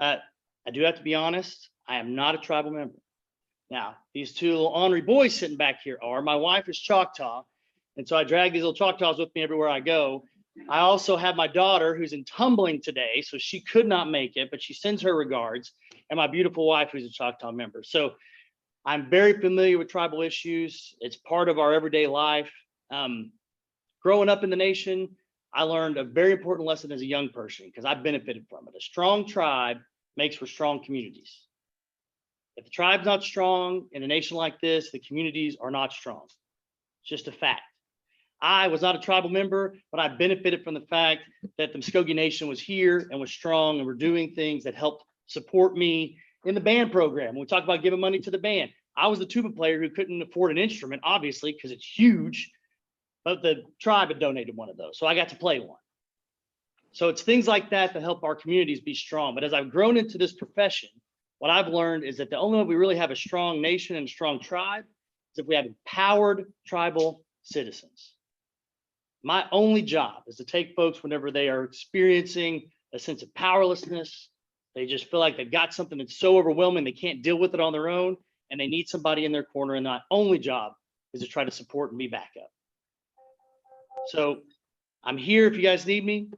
I do have to be honest, I am not a tribal member. Now, these two little ornery boys sitting back here are. My wife is Choctaw, and so I drag these little Choctaws with me everywhere I go. I also have my daughter who's in tumbling today, so she could not make it, but she sends her regards, and my beautiful wife who's a Choctaw member. So I'm very familiar with tribal issues. It's part of our everyday life. Growing up in the nation, I learned a very important lesson as a young person because I benefited from it. A strong tribe makes for strong communities. If the tribe's not strong in a nation like this, the communities are not strong. It's just a fact. I was not a tribal member, but I benefited from the fact that the Muskogee Nation was here and was strong and were doing things that helped support me in the band program. When we talk about giving money to the band, I was the tuba player who couldn't afford an instrument, obviously, because it's huge, but the tribe had donated one of those, so I got to play one. So it's things like that that help our communities be strong. But as I've grown into this profession, what I've learned is that the only way we really have a strong nation and a strong tribe is if we have empowered tribal citizens. My only job is to take folks whenever they are experiencing a sense of powerlessness. They just feel like they've got something that's so overwhelming, they can't deal with it on their own, and they need somebody in their corner. And my only job is to try to support and be back up. So I'm here if you guys need me.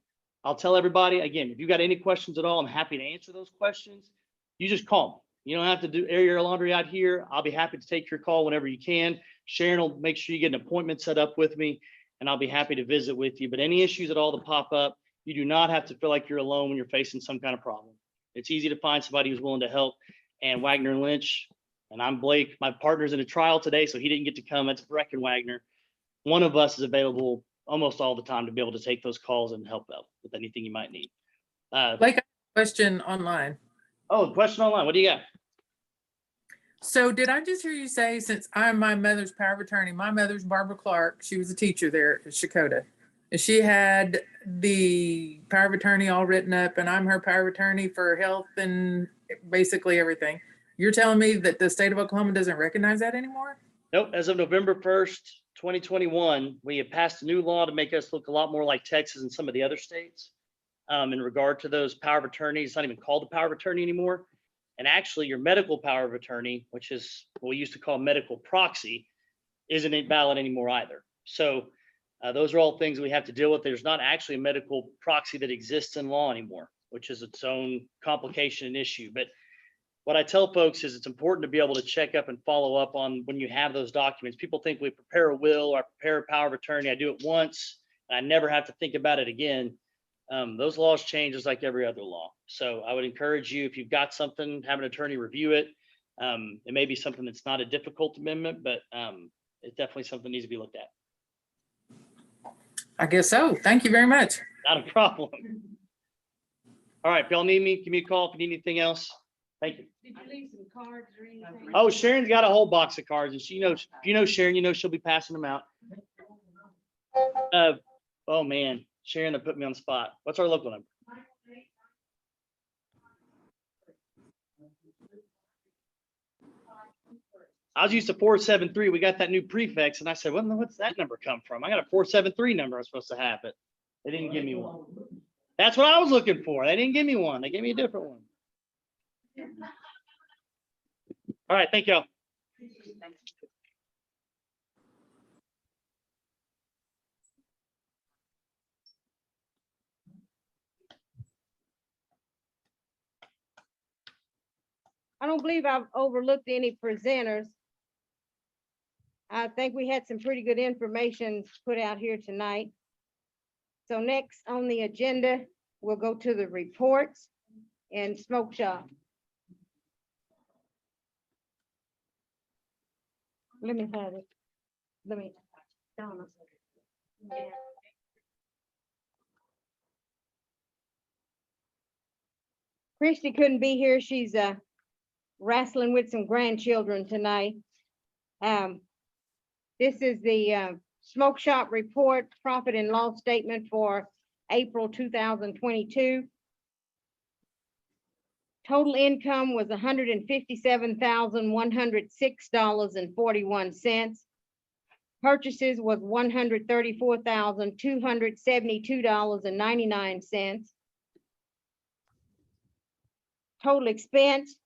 I'll tell everybody, again, if you got any questions at all, I'm happy to answer those questions. You just call me. You don't have to air your laundry out here. I'll be happy to take your call whenever you can. Sharon will make sure you get an appointment set up with me, and I'll be happy to visit with you. But any issues at all that pop up, you do not have to feel like you're alone when you're facing some kind of problem. It's easy to find somebody who's willing to help. And Wagner and Lynch, and I'm Blake, my partner's in a trial today, so he didn't get to come. That's Breck and Wagner. One of us is available almost all the time to be able to take those calls and help out with anything you might need. Like a question online. Oh, question online. What do you got? So did I just hear you say, since I'm my mother's power of attorney, my mother's Barbara Clark, she was a teacher there at Shakota. And she had the power of attorney all written up, and I'm her power of attorney for health and basically everything. You're telling me that the state of Oklahoma doesn't recognize that anymore? Nope. As of November 1st, 2021, we have passed a new law to make us look a lot more like Texas and some of the other states. In regard to those power of attorneys, it's not even called a power of attorney anymore. And actually your medical power of attorney, which is what we used to call medical proxy, isn't valid anymore either. So those are all things we have to deal with. There's not actually a medical proxy that exists in law anymore, which is its own complication and issue. But what I tell folks is it's important to be able to check up and follow up on when you have those documents. People think we prepare a will or I prepare a power of attorney. I do it once and I never have to think about it again. Those laws change just like every other law. So I would encourage you, if you've got something, have an attorney review it. It may be something that's not a difficult amendment, but it's definitely something that needs to be looked at. I guess so. Thank you very much. Not a problem. All right, if y'all need me, give me a call if you need anything else. Thank you. Did you leave some cards or anything? Oh, Sharon's got a whole box of cards, and she knows, if you know Sharon, you know she'll be passing them out. Oh man, Sharon, that put me on the spot. What's our local number? I was used to 473. We got that new prefix, and I said, well, what's that number come from? I got a 473 number I'm supposed to have, but they didn't give me one. That's what I was looking for. They didn't give me one. They gave me a different one. All right, thank y'all. I don't believe I've overlooked any presenters. I think we had some pretty good information put out here tonight. So next on the agenda, we'll go to the reports and smoke shop. Let me have it. Let me, Donna. Yeah. Christy couldn't be here. She's wrestling with some grandchildren tonight. This is the smoke shop report, profit and loss statement for April 2022. Total income was $157,106.41. Purchases was $134,272.99. Total expense,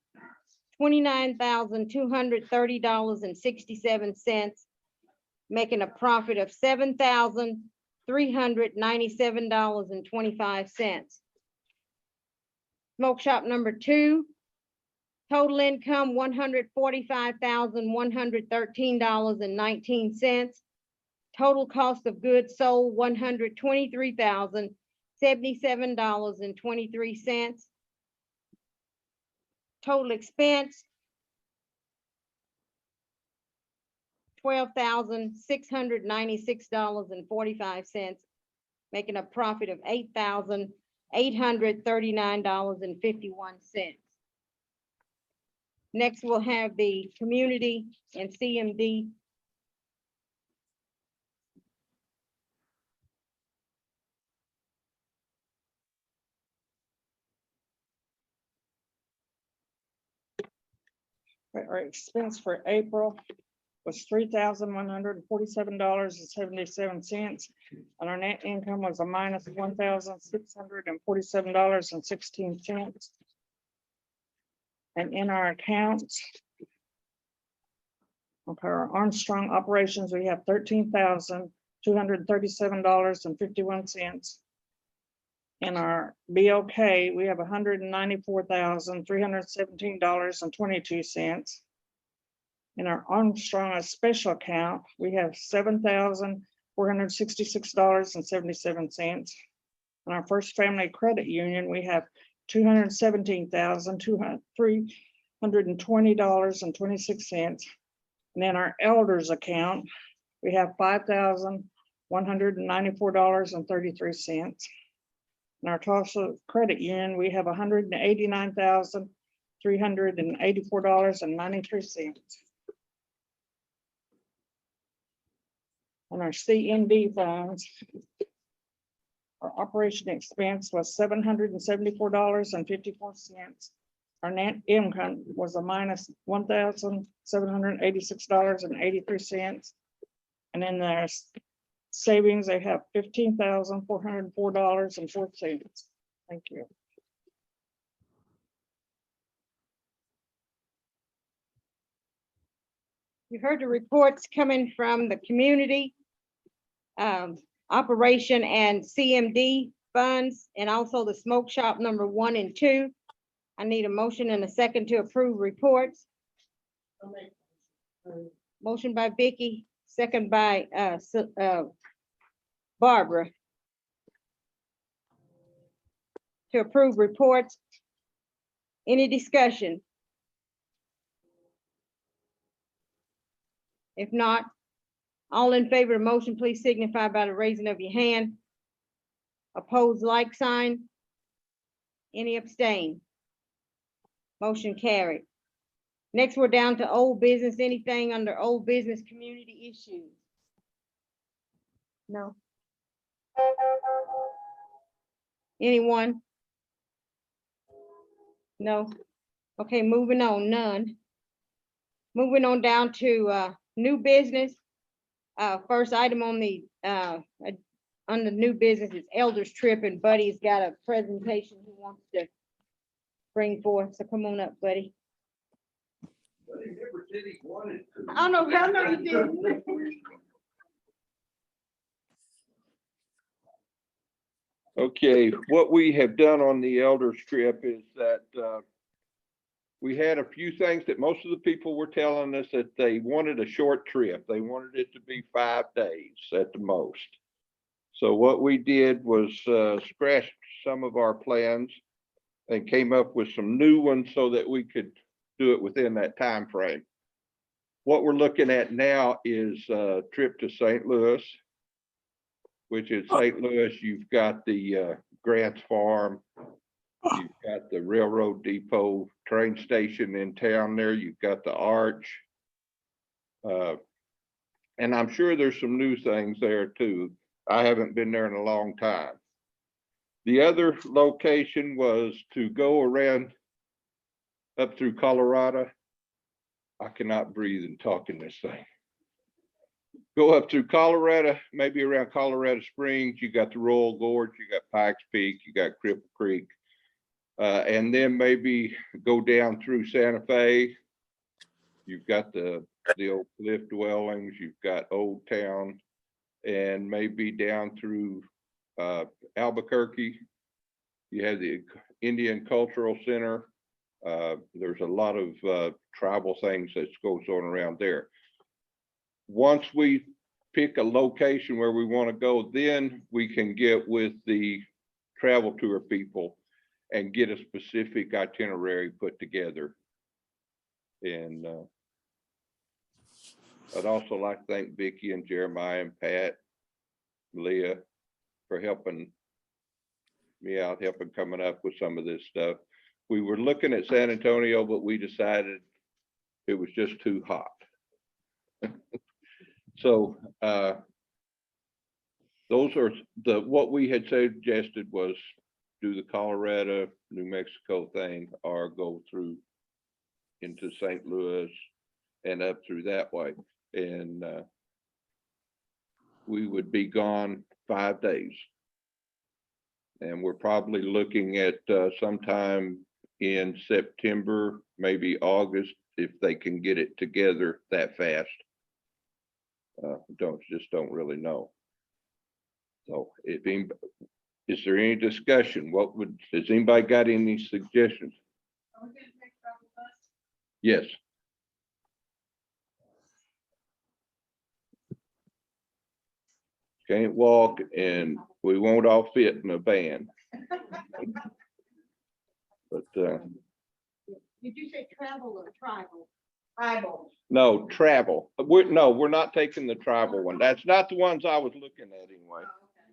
$29,230.67, making a profit of $7,397.25. Smoke shop number 2, total income $145,113.19. Total cost of goods sold $123,077.23. Total expense $12,696.45, making a profit of $8,839.51. Next, we'll have the community and CMD. Our expense for April was $3,147.77. And our net income was a minus $1,647.16. And in our accounts, okay, our Armstrong operations, we have $13,237.51. In our BOK, we have $194,317.22. In our Armstrong special account, we have $7,466.77. In our First Family Credit Union, we have $217,320.26. And in our Elders account, we have $5,194.33. In our Tulsa Credit Union, we have $189,384.93. On our CMD funds, our operation expense was $774.54. Our net income was a minus $1,786.83. And in their savings, they have $15,404.04. Thank you. You heard the reports coming from the community, operation and CMD funds, and also the smoke shop number 1 and 2. I need a motion and a second to approve reports. Motion by Vicky, second by Barbara. To approve reports. Any discussion? If not, all in favor of the motion, please signify by the raising of your hand. Opposed, like sign. Any abstain? Motion carried. Next, we're down to old business. Anything under old business community issues? No. Anyone? No. Okay, moving on, none. Moving on down to new business. First item on the new business is Elders Trip, and Buddy's got a presentation he wants to bring forth. So come on up, Buddy. But he never said he wanted to. I know you didn't. Okay, what we have done on the Elders Trip is that we had a few things that most of the people were telling us that they wanted a short trip. They wanted it to be 5 days at the most. So what we did was scratch some of our plans and came up with some new ones so that we could do it within that time frame. what we're looking at now is a trip to St. Louis, which is St. Louis, you've got the Grants Farm, you've got the Railroad Depot train station in town there, you've got the Arch. And I'm sure there's some new things there too. I haven't been there in a long time. The other location was to go around up through Colorado. I cannot breathe and talk in this thing. Go up through Colorado, maybe around Colorado Springs, you got the Royal Gorge, you got Pikes Peak, you got Cripple Creek. And then maybe go down through Santa Fe. You've got the old cliff dwellings, you've got Old Town, and maybe down through Albuquerque. You have the Indian Cultural Center. There's a lot of tribal things that goes on around there. Once we pick a location where we want to go, then we can get with the travel tour people and get a specific itinerary put together. And I'd also like to thank Vicki and Jeremiah and Pat, Leah, for helping me out, helping coming up with some of this stuff. We were looking at San Antonio, but we decided it was just too hot. So those are what we had suggested was do the Colorado, New Mexico thing, or go through into St. Louis and up through that way. And we would be gone 5 days. And we're probably looking at sometime in September, maybe August, if they can get it together that fast. Don't really know. So is there any discussion? Has anybody got any suggestions? Are we gonna take travel bus? Yes. Can't walk and we won't all fit in a van. But Did you say travel or tribal? Tribal. no, travel. We're not taking the tribal one. That's not the ones I was looking at anyway. Oh, okay.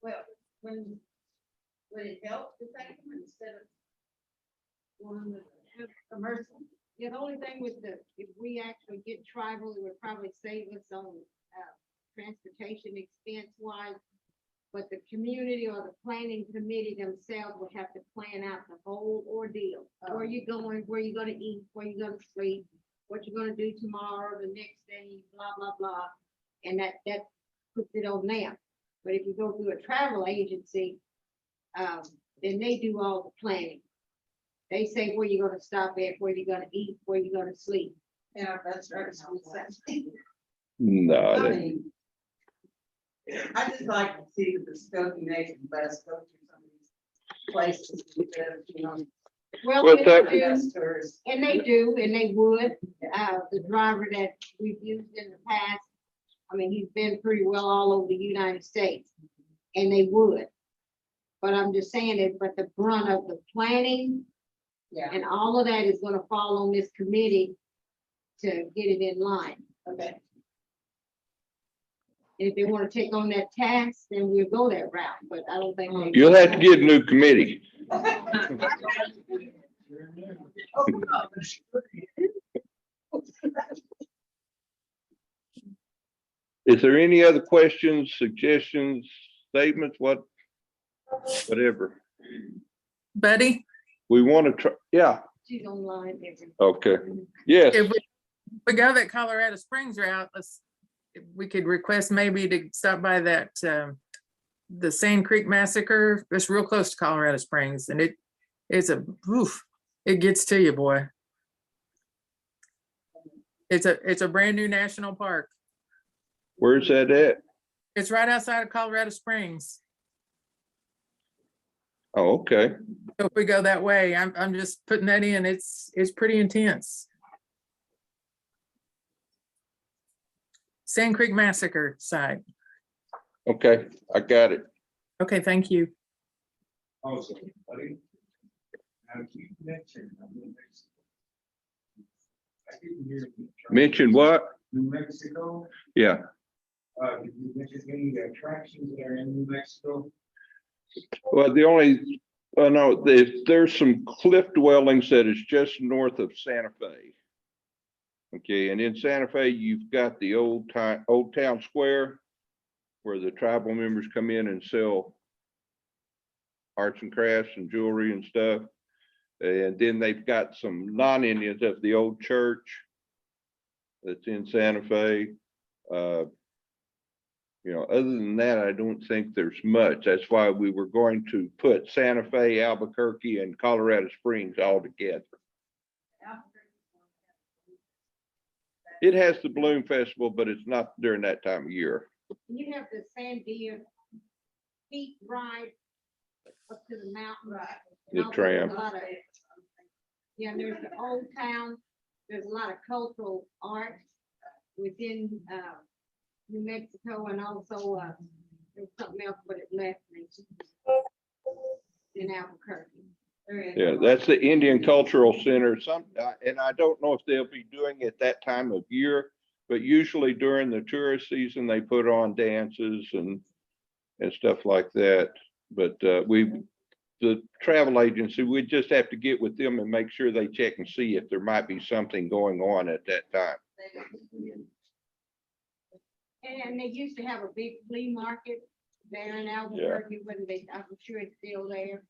Well, would it help to take them instead of one with commercial? Yeah, the only thing with if we actually get tribal, it would probably save us on, transportation expense wise. But the community or the planning committee themselves would have to plan out the whole ordeal. Where you going, where you gonna eat, where you gonna sleep, what you're gonna do tomorrow, the next day, blah, blah, blah. And that puts it on them. But if you go through a travel agency, then they do all the planning. They say where you're gonna stop at, where you're gonna eat, where you're gonna sleep. Yeah, that's right. No, I mean, I just like to see the Skokie Nation bus go to some of these places, you know. Well, Well, they that- do, bus tours. and they do, and they would. The driver that we've used in the past, I mean, he's been pretty well all over the United States, and they would. But I'm just saying it, but the brunt of the planning Yeah, and all of that is gonna fall on this committee to get it in line. okay. If they wanna take on that task, then we'll go that route, but I don't think they. you'll have to get a new committee. Is there any other questions, suggestions, statements, whatever? Buddy, We want to try, yeah, She's online. every- okay, yes, if we go that Colorado Springs route, if we could request maybe to stop by that, the Sand Creek Massacre. It's real close to Colorado Springs and it's it gets to you, boy. It's a brand new national park. where's that at? It's right outside of Colorado Springs. Oh, okay, So if we go that way, I'm just putting that in. It's pretty intense. Sand Creek Massacre site. okay, I got it. Okay, thank you. I didn't hear you. Mention what? New Mexico, Yeah. did you mention any attractions that are in New Mexico? Well, the only, no, there's some cliff dwellings that is just north of Santa Fe. Okay, and in Santa Fe, you've got the old town square where the tribal members come in and sell arts and crafts and jewelry and stuff. And then they've got some non-Indians of the old church that's in Santa Fe. Other than that, I don't think there's much. That's why we were going to put Santa Fe, Albuquerque, and Colorado Springs all together. It has the Balloon Festival, but it's not during that time of year. You have the Sandia feet ride up to the mountain. Right. And The also tram. there's a lot of- Yeah, and there's the old town, there's a lot of cultural art within, New Mexico, and also, there's something else, but it left me. In Albuquerque. Yeah, that's the Indian Cultural Center. And I don't know if they'll be doing it that time of year, but usually during the tourist season, they put on dances and stuff like that. But the travel agency, we just have to get with them and make sure they check and see if there might be something going on at that time. And they used to have a big flea market there in Albuquerque, when they, I'm sure it's still there.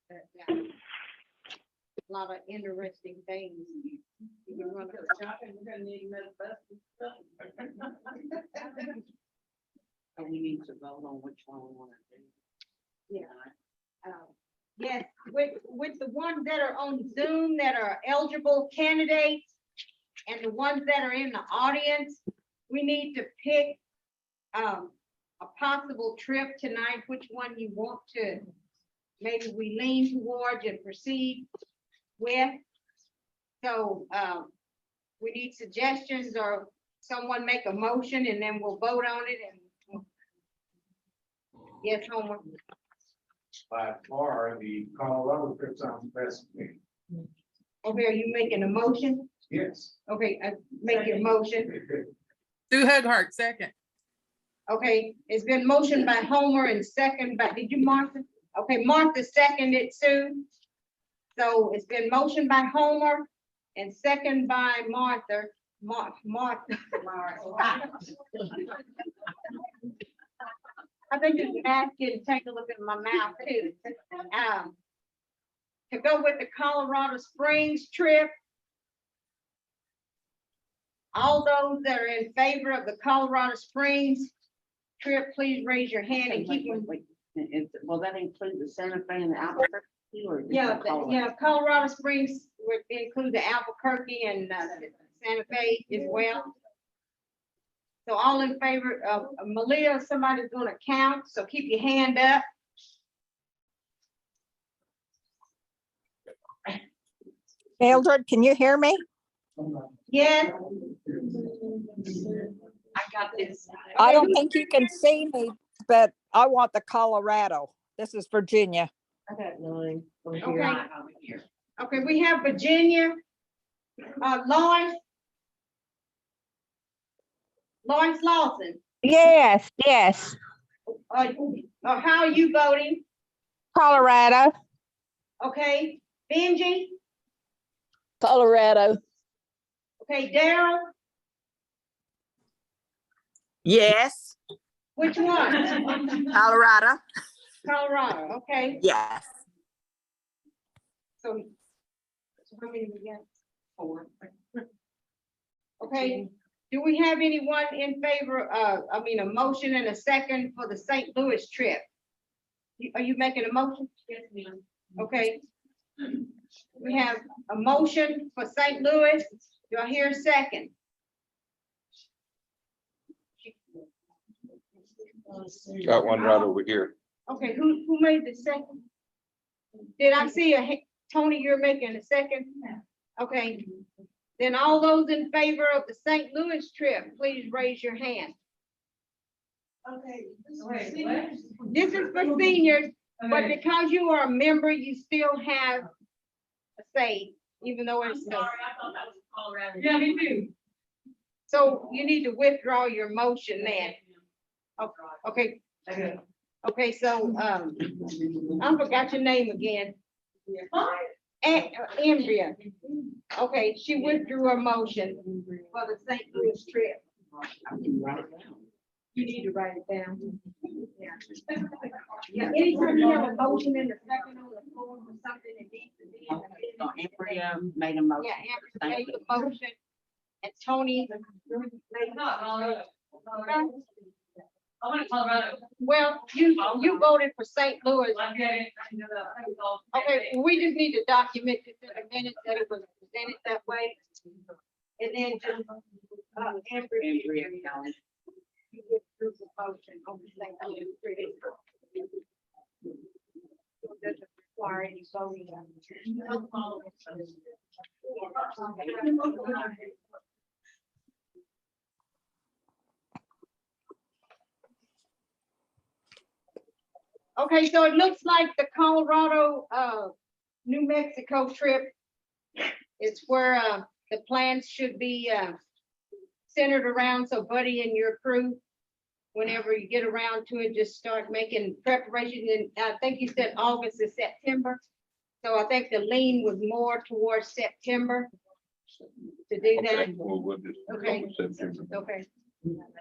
But, yeah, a lot of interesting things. You can run up the shop. Shopping, we're gonna need another bus and stuff. And we need to vote on which one we want to do. Yeah. Yes, with the ones that are on Zoom that are eligible candidates and the ones that are in the audience, we need to pick a possible trip tonight, which one you want to, maybe we lean towards and proceed with. So we need suggestions, or someone make a motion and then we'll vote on it. And yes, Homer. By far, the Colorado trip sounds best to me. Okay, are you making a motion? Yes. Okay, make your motion. Sue Hughart, second. Okay, it's been motioned by Homer and second by, did you, Martha? Okay, Martha seconded Sue. So it's been motioned by Homer and second by Martha. Martha. I think you can ask you to take a look at my mouth too. To go with the Colorado Springs trip. All those that are in favor of the Colorado Springs trip, please raise your hand and keep them. Will that include the Santa Fe and the Albuquerque? Or just Yeah, the Colorado? yeah, Colorado Springs would include the Albuquerque and Santa Fe as well. So all in favor of Malia, somebody's gonna count, so keep your hand up. Mildred, can you hear me? Yes, I got this. I don't think you can see me, but I want the Colorado. This is Virginia. I got nine. Over here. Okay. Over here. okay, we have Virginia, Lois. Lois Lawson, Yes, yes. how are you voting? Colorado. Okay, Benji, Colorado. okay, Daryl, Yes. which one? Colorado. Colorado, okay, Yes. so how many we got? 4. Okay, do we have anyone in favor of, a motion and a second for the St. Louis trip? Are you making a motion? Yes, ma'am. Okay. We have a motion for St. Louis. Do I hear a second? Got one right over here. Okay, who made the second? Did I see Tony, you're making a second? Okay, then all those in favor of the St. Louis trip, please raise your hand. Okay. Wait, what? This is for seniors, but because you are a member, you still have a say, even though it's. Sorry, I thought that was Colorado. Yeah, me too. So you need to withdraw your motion then. Okay, okay, so, I forgot your name again. Andrea. Okay, she withdrew her motion for the St. Louis trip. You need to write it down. Yeah. Yeah, anytime you have a motion in the second on the floor for something that needs to be. in the minutes. Made a motion. Yeah, Amber made the motion. And Tony. I went to Colorado. Well, you voted for St. Louis. I get it. I know that. Okay, we just need to document it in a minute that it was presented that way. And then just, Amber. You withdrew the motion on the St. Louis trip. So it doesn't require any voting. Okay, so it looks like the Colorado, New Mexico trip is where, the plans should be, centered around. So Buddy and your crew, whenever you get around to it, just start making preparations. And I think you said August is September. So I think the lean was more towards September to do that. Okay, well, we'll just go Okay. with September. Okay.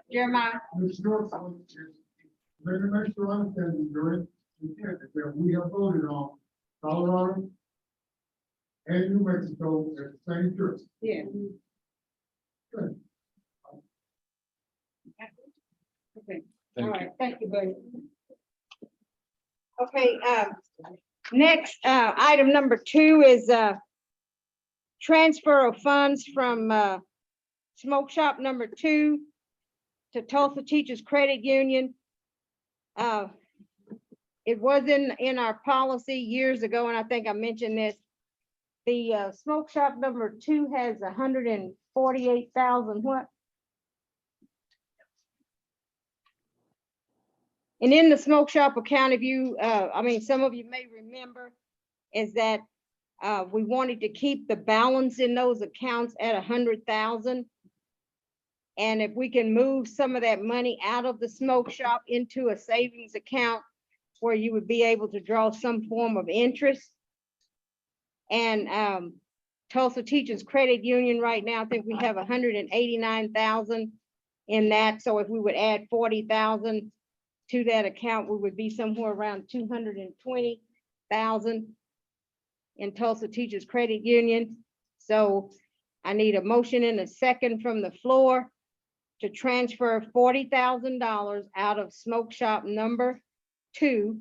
Jeremiah, Ms. Norfolk, let me make sure I understand your intent is that we have voted on Colorado and New Mexico at the same trip. yeah. Good. Okay, all right, thank you, Buddy. Okay, next, item number 2 is, transfer of funds from, Smoke Shop number 2 to Tulsa Teachers Credit Union. It was in our policy years ago, and I think I mentioned this. The, Smoke Shop number 2 has 148,000 what? And in the smoke shop account, if you, some of you may remember, is that we wanted to keep the balance in those accounts at 100,000. And if we can move some of that money out of the smoke shop into a savings account where you would be able to draw some form of interest. And Tulsa Teachers Credit Union right now, I think we have 189,000 in that. So if we would add 40,000 to that account, we would be somewhere around 220,000 in Tulsa Teachers Credit Union. So I need a motion and a second from the floor to transfer $40,000 out of smoke shop number 2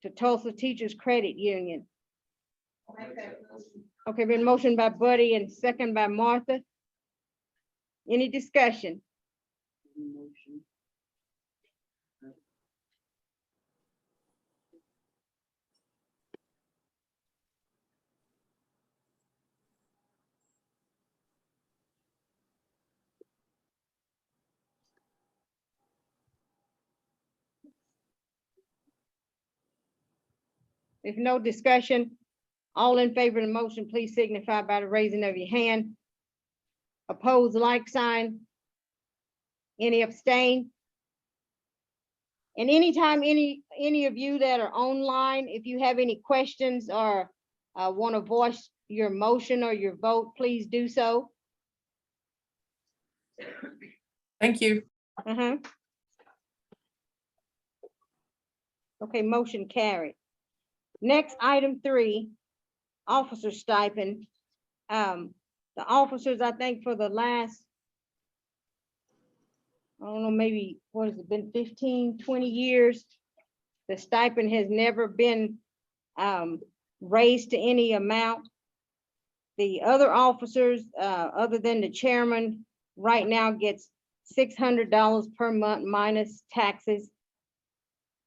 to Tulsa Teachers Credit Union. Okay, been motioned by Buddy and second by Martha. Any discussion? If no discussion, all in favor of the motion, please signify by the raising of your hand. Opposed, like sign. Any abstain? And anytime any of you that are online, if you have any questions or want to voice your motion or your vote, please do so. Thank you. Okay, motion carried. Next, item 3, officer stipend. The officers, I think for the last, I don't know, maybe, what has it been, 15, 20 years? The stipend has never been raised to any amount. The other officers, other than the chairman, right now gets $600 per month minus taxes.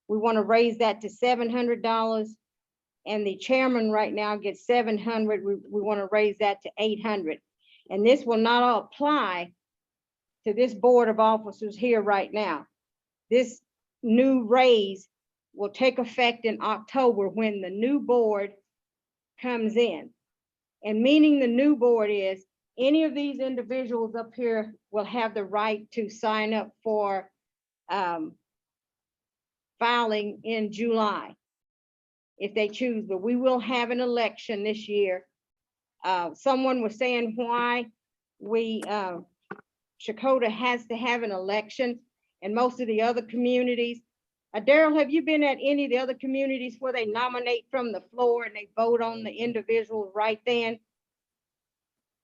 We want to raise that to $700. And the chairman right now gets $700. We want to raise that to $800. And this will not apply to this board of officers here right now. This new raise will take effect in October when the new board comes in. And meaning the new board is any of these individuals up here will have the right to sign up for filing in July if they choose, but we will have an election this year. Someone was saying why Shakota has to have an election and most of the other communities. Daryl, have you been at any of the other communities where they nominate from the floor and they vote on the individuals right then?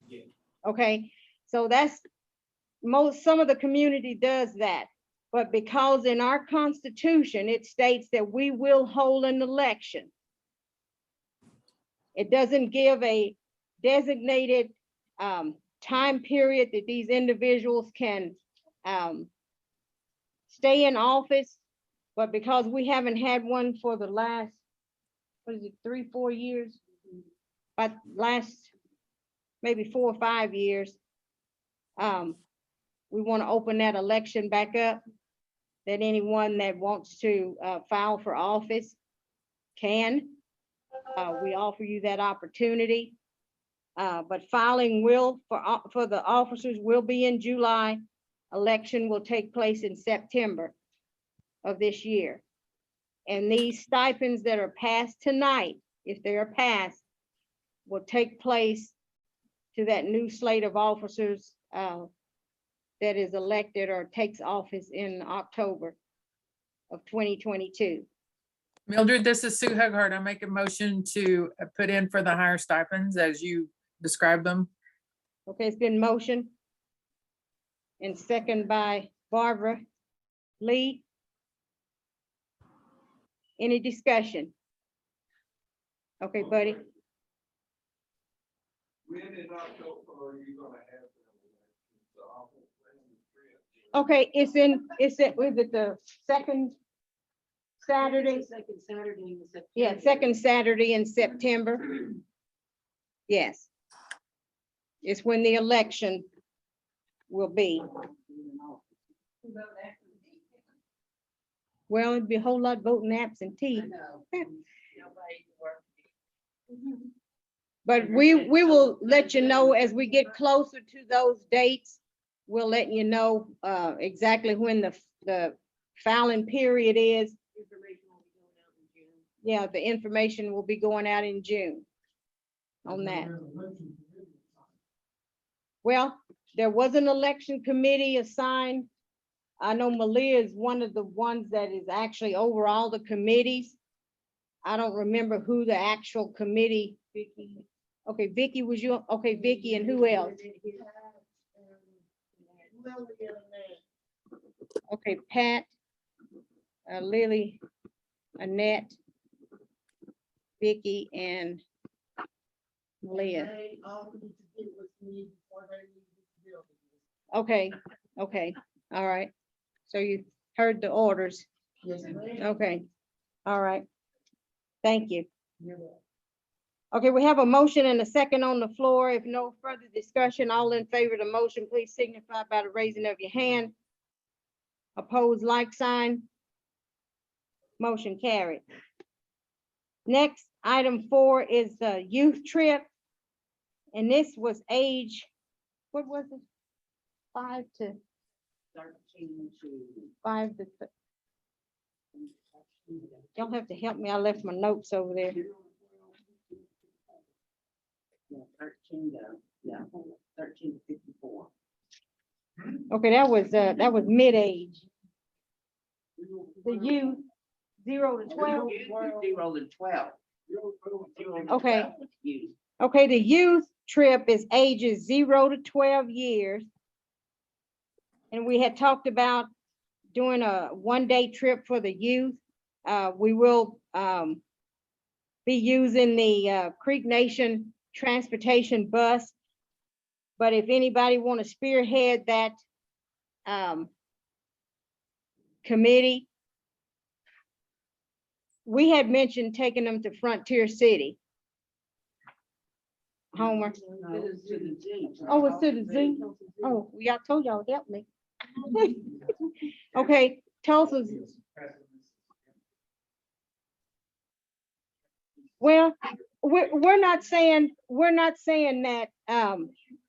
Yeah. Okay, so that's some of the community does that. But because in our constitution, it states that we will hold an election. It doesn't give a designated time period that these individuals can stay in office. But because we haven't had one for the last, what is it, 3-4 years? But last, maybe 4 or 5 years, we want to open that election back up, that anyone that wants to file for office can. We offer you that opportunity. But filing will, for the officers, will be in July. Election will take place in September of this year. And these stipends that are passed tonight, if they are passed, will take place to that new slate of officers that is elected or takes office in October of 2022. Mildred, this is Sue Hughart. I make a motion to put in for the higher stipends as you described them. Okay, it's been motion and second by Barbara Lee. Any discussion? Okay, buddy. When in October are you gonna have Okay, is it the second Saturday? Second Saturday in September. Yeah, second Saturday in September. Yes. It's when the election will be. Well, it'd be a whole lot voting absentee. But we will let you know as we get closer to those dates. We'll let you know exactly when the filing period is. Yeah, the information will be going out in June on that. Well, there was an election committee assigned. I know Malia is one of the ones that is actually over all the committees. I don't remember who the actual committee. Okay, Vicky, was you, okay, Vicky, and who else? Okay, Pat, Lily, Annette, Vicky, and Malia. Okay, okay, all right. So you heard the orders. Okay, all right. Thank you. Okay, we have a motion and a second on the floor. If no further discussion, all in favor of the motion, please signify by the raising of your hand. Opposed, like sign. Motion carried. Next, item 4 is the youth trip. And this was age, what was it? 5 to 5 to. Y'all have to help me. I left my notes over there. 13 to 54. Okay, that was mid-age. The youth, 0 to 12. 0 to 12. Okay. Okay, the youth trip is ages 0 to 12 years. And we had talked about doing a one-day trip for the youth. We will be using the Creek Nation transportation bus. But if anybody want to spearhead that committee, we had mentioned taking them to Frontier City. Homer. Oh, it's to the zoo. Oh, y'all told y'all help me. Okay, Tulsa's. Well, we're not saying that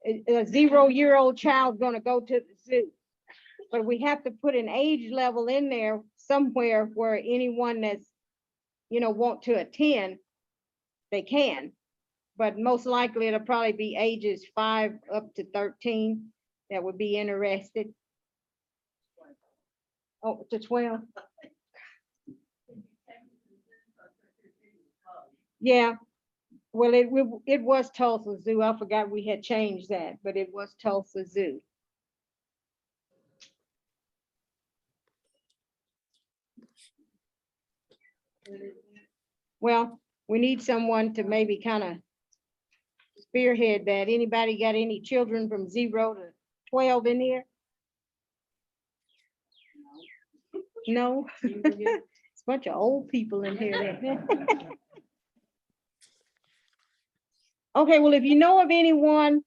a 0-year-old child's gonna go to the zoo. But we have to put an age level in there somewhere where anyone that's, want to attend, they can. But most likely it'll probably be ages 5 up to 13 that would be interested. Oh, to 12. Yeah, well, it was Tulsa Zoo. I forgot we had changed that, but it was Tulsa Zoo. Well, we need someone to maybe kind of spearhead that. Anybody got any children from 0 to 12 in here? No? It's a bunch of old people in here. Okay, well, if you know of anyone,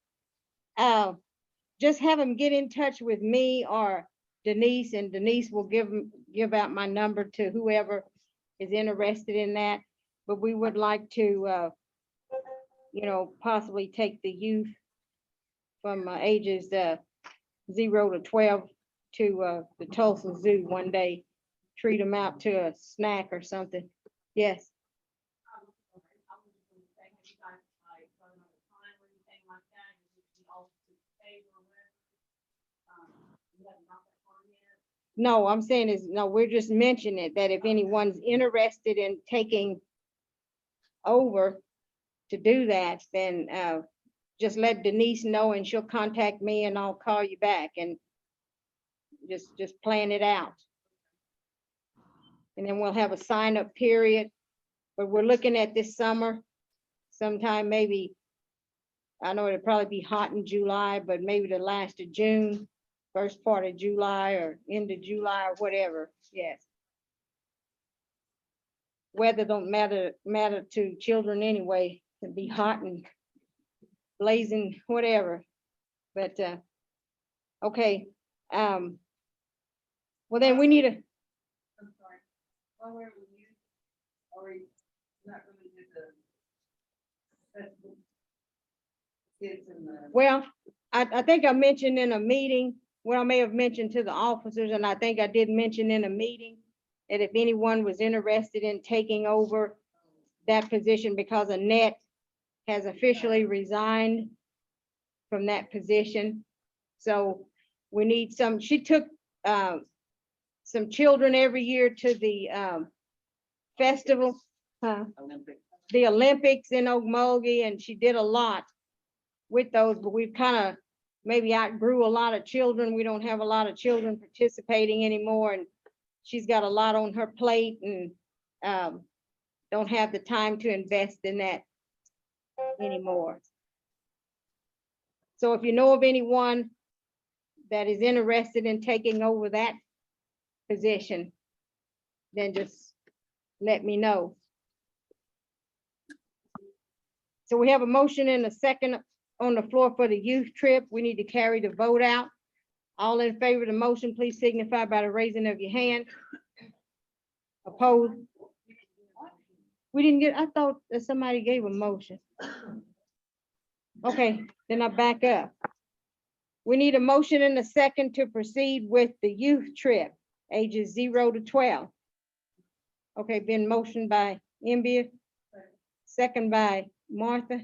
just have them get in touch with me or Denise, and Denise will give out my number to whoever is interested in that. But we would like to, possibly take the youth from ages 0 to 12 to the Tulsa Zoo one day, treat them out to a snack or something. Yes. No, I'm saying is, no, we're just mentioning it, that if anyone's interested in taking over to do that, then just let Denise know and she'll contact me and I'll call you back and just plan it out. And then we'll have a sign up period, but we're looking at this summer, sometime maybe, I know it'll probably be hot in July, but maybe the last of June, first part of July or end of July or whatever, yes. Weather don't matter to children anyway, it'll be hot and blazing, whatever. But, okay, well then we need a, I'm sorry. While we're with you, or you not really do the festival? Kids in the. well, I think I mentioned in a meeting, well, I may have mentioned to the officers, and I think I did mention in a meeting that if anyone was interested in taking over that position, because Annette has officially resigned from that position. So we need some, she took some children every year to the festival, the Olympics in Okmulgee, and she did a lot with those, but we've kind of maybe outgrew a lot of children. We don't have a lot of children participating anymore, and she's got a lot on her plate and don't have the time to invest in that anymore. So if you know of anyone that is interested in taking over that position, then just let me know. So we have a motion and a second on the floor for the youth trip. We need to carry the vote out. All in favor of the motion, please signify by the raising of your hand. Opposed? We didn't get, I thought that somebody gave a motion. Okay, then I back up. We need a motion and a second to proceed with the youth trip, ages 0 to 12. Okay, been motioned by Mbia, second by Martha.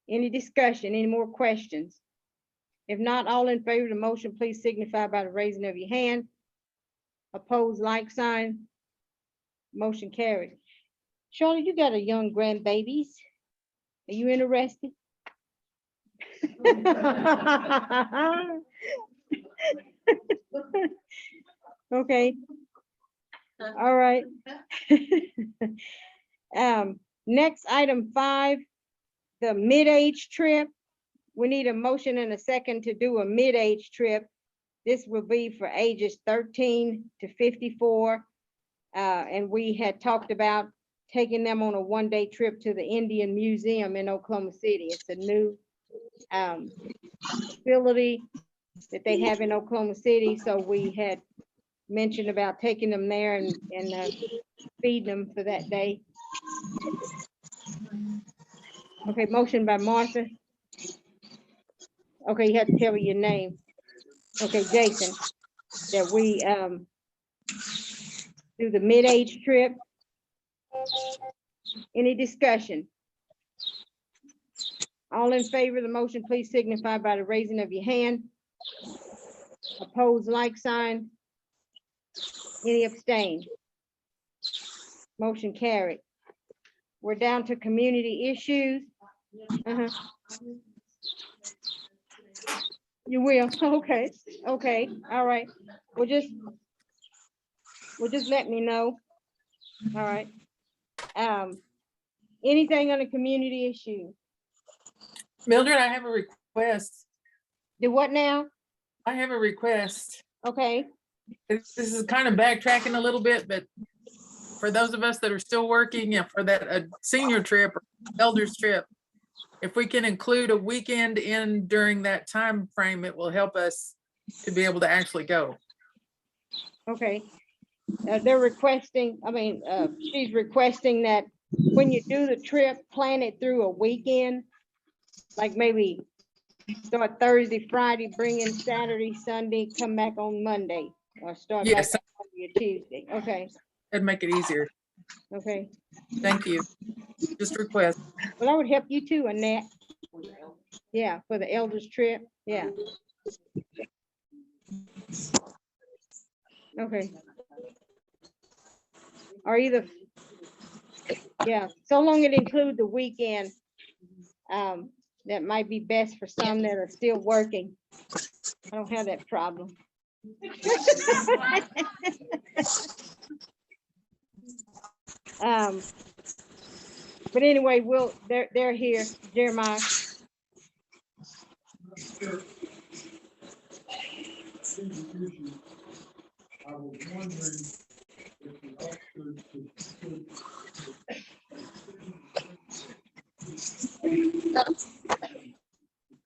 Any discussion, any more questions? If not, all in favor of the motion, please signify by the raising of your hand. Opposed, like sign. Motion carried. Charlotte, you got a young grandbabies. Are you interested? Okay. All right. Next, item 5, the mid-age trip. We need a motion and a second to do a mid-age trip. This will be for ages 13 to 54. And we had talked about taking them on a one-day trip to the Indian Museum in Oklahoma City. It's a new facility that they have in Oklahoma City. So we had mentioned about taking them there and feeding them for that day. Okay, motion by Martha. Okay, you have to tell me your name. Okay, Jason, that we, do the mid-age trip. Any discussion? All in favor of the motion, please signify by the raising of your hand. Opposed, like sign. Any abstain? Motion carried. We're down to community issues. Uh-huh. You will, okay, okay, all right. Well, just let me know. All right. Anything on the community issue? Mildred, I have a request. Do what now? I have a request. Okay, This is kind of backtracking a little bit, but for those of us that are still working, yeah, for that senior trip or elders trip, if we can include a weekend in during that time frame, it will help us to be able to actually go. okay. They're requesting, she's requesting that when you do the trip, plan it through a weekend. Like maybe start Thursday, Friday, bring in Saturday, Sunday, come back on Monday, or start back Yes. on Monday or Tuesday. Okay, That'd make it easier. okay. Thank you. Just request. Well, that would help you too, Annette. Yeah, for the elders trip, yeah. Okay. Or either, yeah, so long it include the weekend, that might be best for some that are still working. I don't have that problem. But anyway, they're here, Jeremiah. I was wondering if the officers could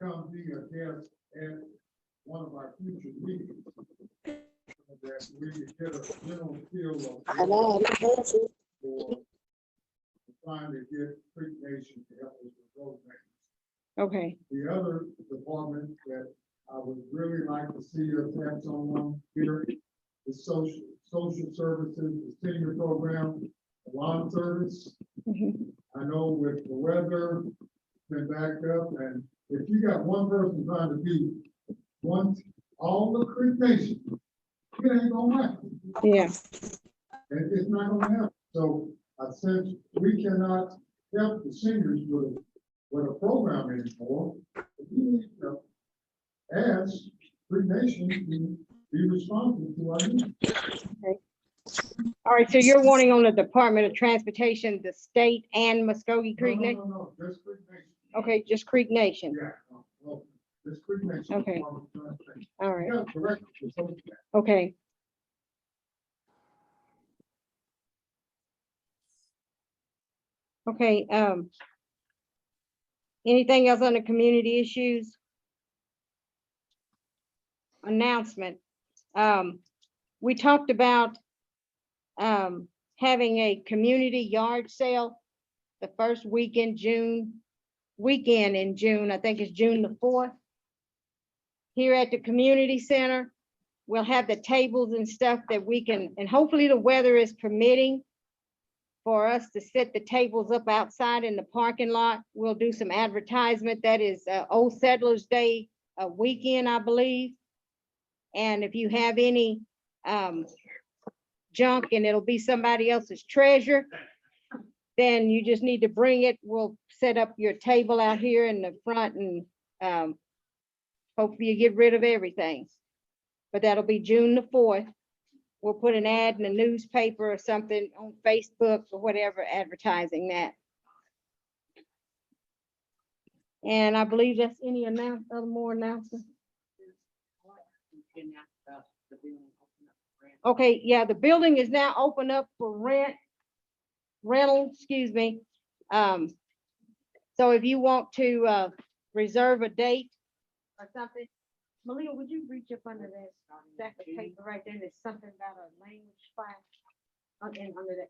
come be a guest at one of our future meetings. That we could get a general feel of for trying to get Creek Nation to help us with road maintenance. Okay, The other department that I would really like to see us have someone here is social services, the senior program, the lawn service. mhm, I know with the weather, been backed up, and if you got one person trying to do all the Creek Nation, it ain't gonna happen. yeah, And it's not gonna happen. So I said, we cannot help the seniors with a program anymore. We need to ask Creek Nation to be responsible to our needs. all right, so you're wanting on the Department of Transportation, the state and Muskogee Creek Nation? No, just Creek Nation. Okay, just Creek Nation, Yeah, no, just Creek Nation. Okay. Department of Transportation. all right, Yeah, correct. okay. Okay, anything else on the community issues? Announcement. We talked about having a community yard sale the first weekend in June, I think it's June the 4th. Here at the community center, we'll have the tables and stuff that we can, and hopefully the weather is permitting for us to set the tables up outside in the parking lot. We'll do some advertisement. That is Old Settlers Day weekend, I believe. And if you have any junk and it'll be somebody else's treasure, then you just need to bring it. We'll set up your table out here in the front and hopefully you get rid of everything. But that'll be June the 4th. We'll put an ad in the newspaper or something on Facebook or whatever, advertising that. And I believe that's any more announcements. Okay, yeah, the building is now open up for rental, excuse me. So if you want to reserve a date or something, Malia, would you reach up under that stack of paper right there? There's something about a language file. Okay, under that.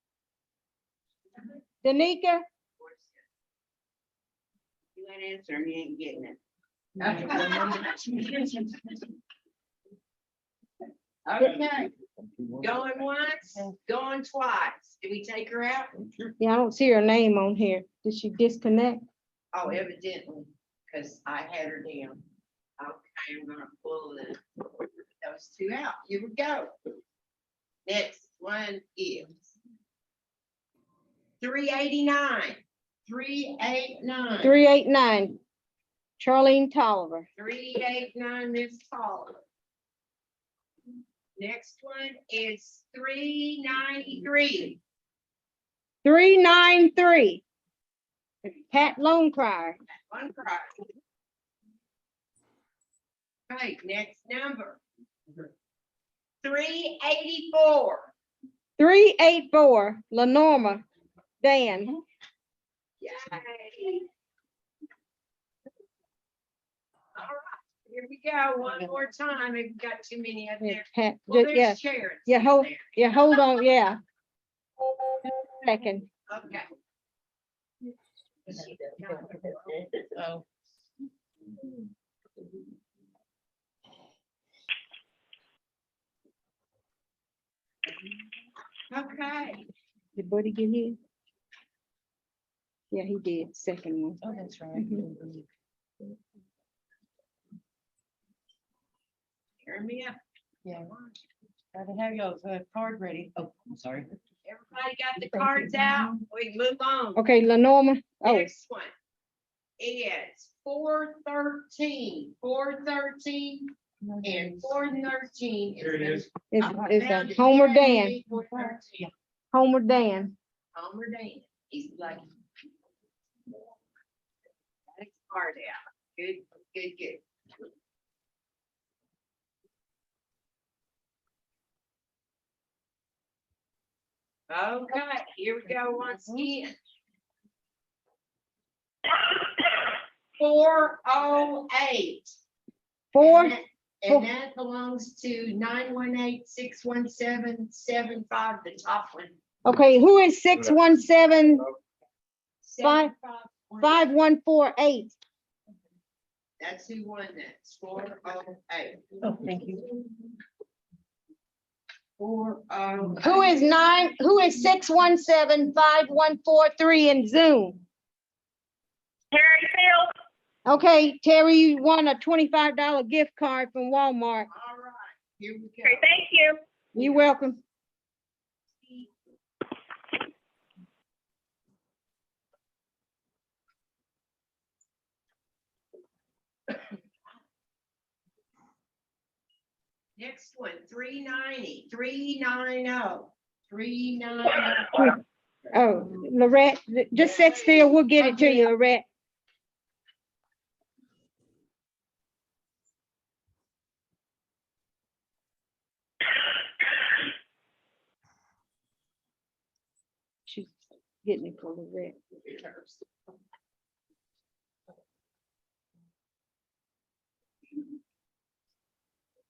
Danica? You ain't answering, you ain't getting it. Okay, going once, going twice. Did we take her out? Yeah, I don't see her name on here. Did she disconnect? Oh, evidently, because I had her down. Okay, I'm gonna pull those two out. Here we go. Next one is 389. 389. 389. Charlene Tolliver. 389, Miss Paula. Next one is 393. 393. Pat Lone Crier. One cry. Right, next number. 384. 384. Lenorma Dan. Yay. All right, here we go. One more time. We've got too many up there. Pat, Well, yeah, there's Sharon. yeah, hold, there. yeah, hold on, yeah. Second. Okay. Oh. Okay. Did Buddy get his? Yeah, he did, second one. Oh, that's right. Mhm. Hear me up. Yeah. Gotta have your card ready. Oh, I'm sorry. Everybody got the cards out? We can move on. Okay, Lenorma, oh, Next one is 413, 413, and 413. Here it is. it's Homer Dan, 413. Homer Dan. Homer Dan, he's lucky. Got his card out. Good, good, good. Okay, here we go once again. 408. Four, And that belongs to 918-617-75, the top one. okay, who is 617 Five- 75. 5148? That's who won that, 408. Oh, thank you. 408. Who is 617-5143 in Zoom? Terry Field. Okay, Terry, you won a $25 gift card from Walmart. All right, here we go. Thank you. You're welcome. Next one, 390, 390, 390. Oh, Lorette, just sit still. We'll get it to you, Lorette. She's getting it for Lorette.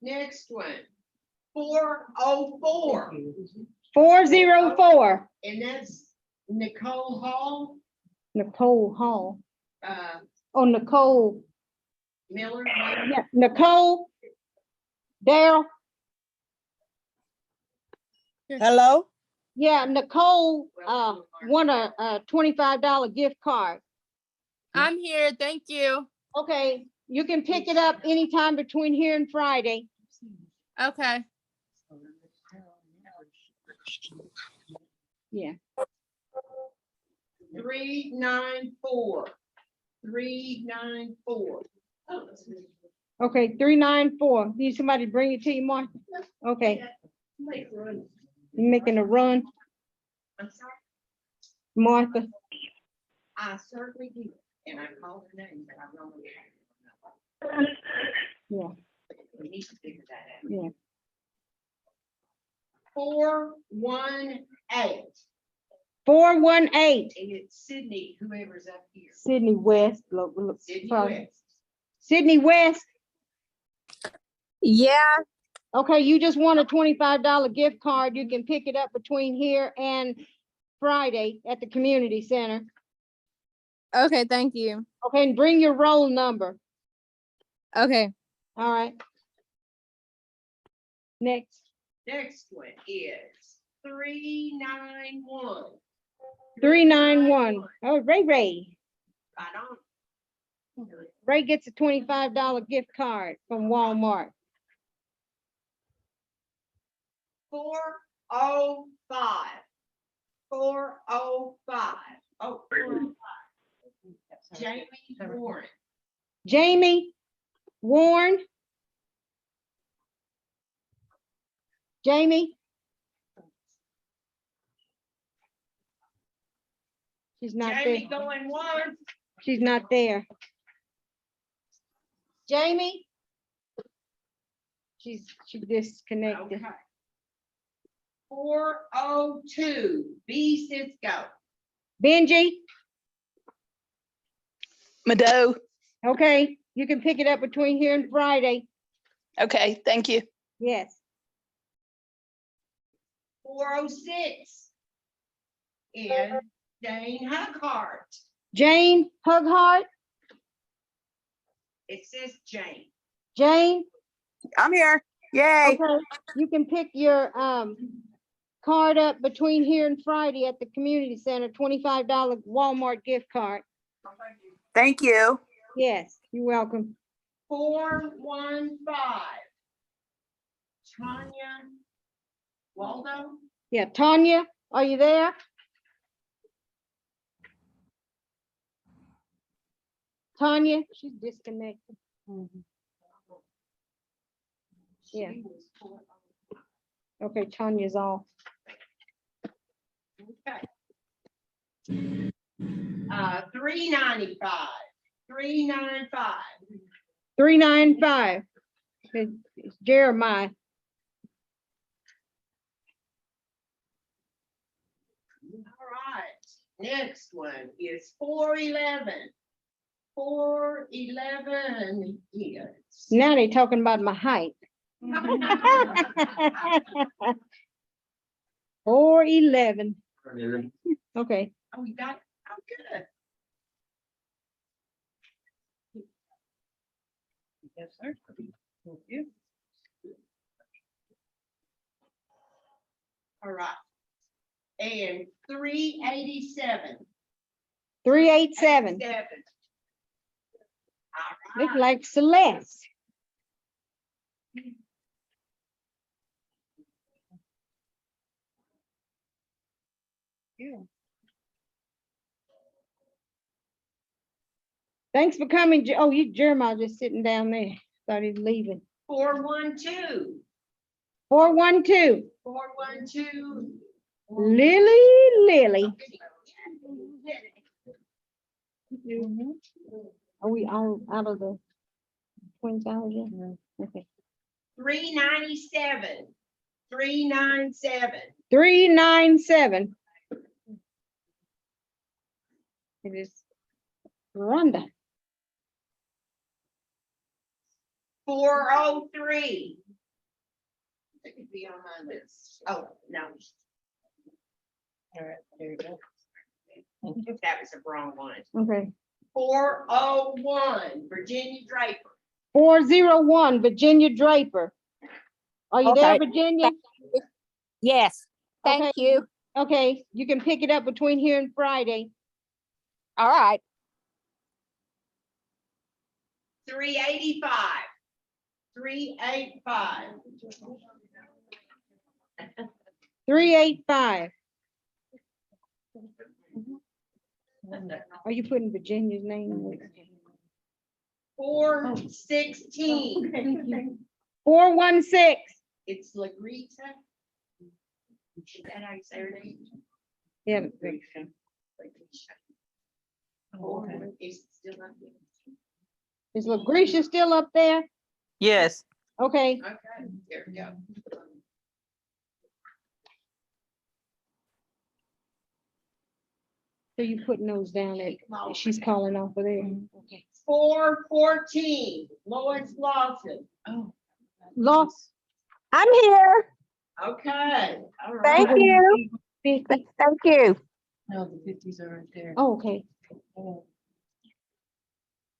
Next one, 404, 404, and that's Nicole Hall, Nicole Hall. uh, Oh, Nicole, Miller. yeah, Nicole, Daryl. Hello? Yeah, Nicole, won a $25 gift card. I'm here. Thank you. Okay, you can pick it up anytime between here and Friday. Okay. Yeah. 394, 394. Okay, 394. Need somebody to bring it to you, Martha? Okay, you making a run, I'm sorry, Martha? I certainly do, and I called her name, but I don't know. Yeah, We need to figure that out. yeah. 418, 418, and it's Sydney, whoever's up here. Sydney West. Sydney Sorry. West. Sydney West. Yeah, Okay, you just won a $25 gift card. You can pick it up between here and Friday at the community center. Okay, thank you. Okay, and bring your roll number. Okay. All right. Next. Next one is 391. 391. Oh, Ray. I don't. Ray gets a $25 gift card from Walmart. 405. 405. Oh, 405. Jamie Warren. Jamie Warren. Jamie. She's not there. Jamie going once. She's not there. Jamie? She disconnected. Okay. 402, B Cisco. Benji? Mado. Okay, you can pick it up between here and Friday. Okay, thank you. Yes. 406 is Jane Hughart. Jane Hughart? It says Jane. Jane? I'm here. Yay. Okay, you can pick your card up between here and Friday at the community center, $25 Walmart gift card. Thank you. Yes, you're welcome. 415. Tanya Waldo. Yeah, Tanya, are you there? Tanya, she's disconnected. Yeah. Okay, Tanya's off. Okay. 395. 395. 395. It's Jeremiah. All right. Next one is 411. 411 is. Now they talking about my height. 411. Okay. Oh, you got it? Oh, good. Yes, sir. Thank you. All right. And 387. 387. 7. Look like Celeste. Thanks for coming. Oh, Jeremiah just sitting down there. Thought he's leaving. 412. 412. 412. Lily. Are we all out of the Twin Towers yet? Okay. 397. 397. 397. It is Rhonda. 403. It could be on my list. Oh, no. All right, there you go. If that was the wrong one. Okay. 401, Virginia Draper. 401, Virginia Draper. Are you there, Okay. Virginia? Yes. Thank Okay. you. Okay, you can pick it up between here and Friday. All right. 385. 385. 385. Are you putting Virginia's name? in it? 416. 416. It's Lagrita. Is that how you say her name? Yeah. Oh, is it still up there? Is Lucretia still up there? Yes. Okay, Okay, there we go. so you putting those down at, she's calling off of there. Okay. 414, Lois Lawson. Oh. Lost. I'm here. Okay, all right. Thank you. Thank you. No, the 50s are right there. Oh, okay.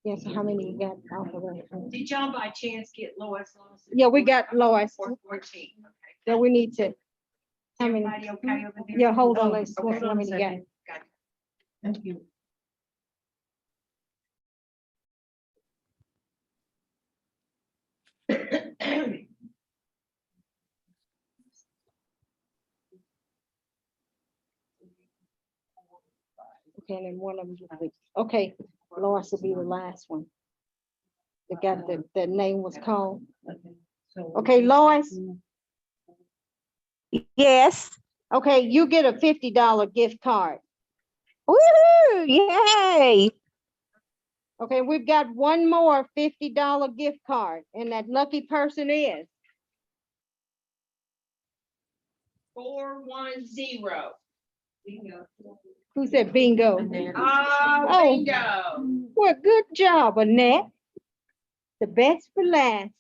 Yeah, so how many you got off of that? Did y'all by chance get Lois? Yeah, we got Lois. 414. So we need to, how many? Everybody okay over there? Yeah, hold on, let's, Okay. let's see how many you got. Gotcha. Thank you. Okay, and then one of them, okay, Lois will be the last one. The guy that, the name was called. Okay, Lois? Yes. Okay, you get a $50 gift card. Woohoo, yay. Okay, we've got one more $50 gift card, and that lucky person is 410. who said bingo? Oh, Oh. bingo. Well, good job, Annette. The best for last.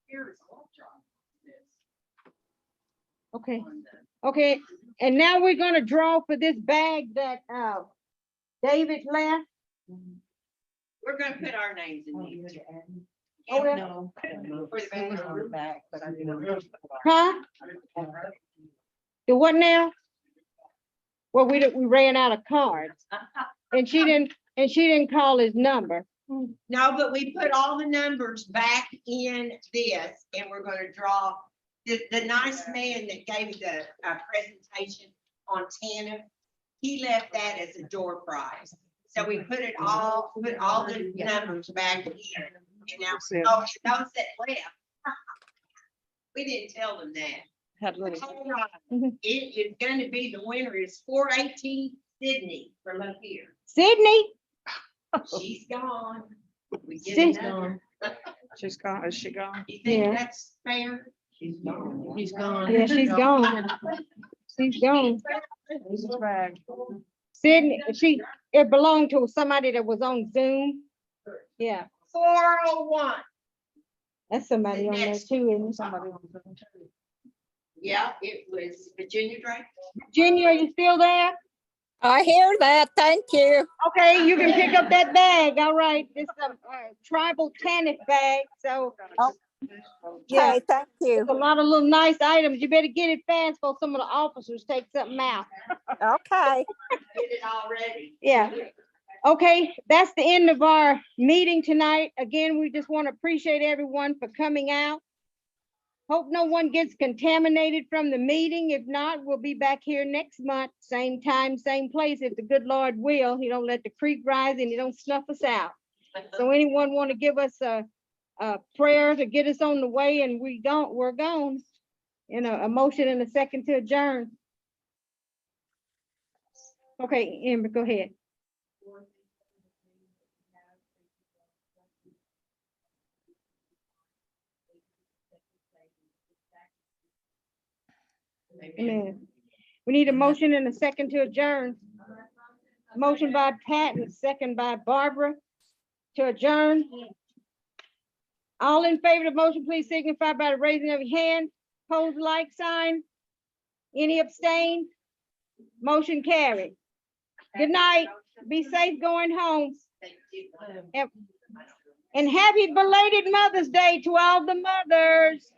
Here's all drop this Okay, on the- okay, and now we're gonna draw for this bag that David left. We're gonna put our names in these. Oh, yeah. No. For the bag. Huh? The what now? Well, we ran out of cards, and she didn't call his number. No, but we put all the numbers back in this, and we're gonna draw, the nice man that gave the presentation on TANF, he left that as a door prize. So we put all the numbers back in, and now, oh, those that left. We didn't tell them that. All right. It is gonna be, the winner is 418 Sydney from up here. Sydney? She's gone. We get Sid- another. She's gone, is she gone? You think Yeah. that's fair? She's gone. Yeah, she's gone. She's gone. This is bag. Sydney, it belonged to somebody that was on Zoom. Yeah, 401. that's somebody on there too, isn't it? Somebody on Zoom too. Yeah, it was Virginia Drake. Virginia, are you still there? I hear that. Thank you. Okay, you can pick up that bag. All right, it's a tribal TANF bag, so. Yeah, Okay, thank you. it's a lot of little nice items. You better get it fast before some of the officers take something out. Okay. Did it already. Yeah. Okay, that's the end of our meeting tonight. Again, we just want to appreciate everyone for coming out. Hope no one gets contaminated from the meeting. If not, we'll be back here next month, same time, same place. If the good Lord will, he don't let the creek rise and he don't snuff us out. So anyone want to give us a prayer to get us on the way, and we're gone. In a motion and a second to adjourn. Okay, Amber, go ahead. Amen. We need a motion and a second to adjourn. Motion by Pat and second by Barbara to adjourn. All in favor of the motion, please signify by the raising of your hand. Pose like sign. Any abstain? Motion carried. Good night. Be safe going home. And happy belated Mother's Day to all the mothers.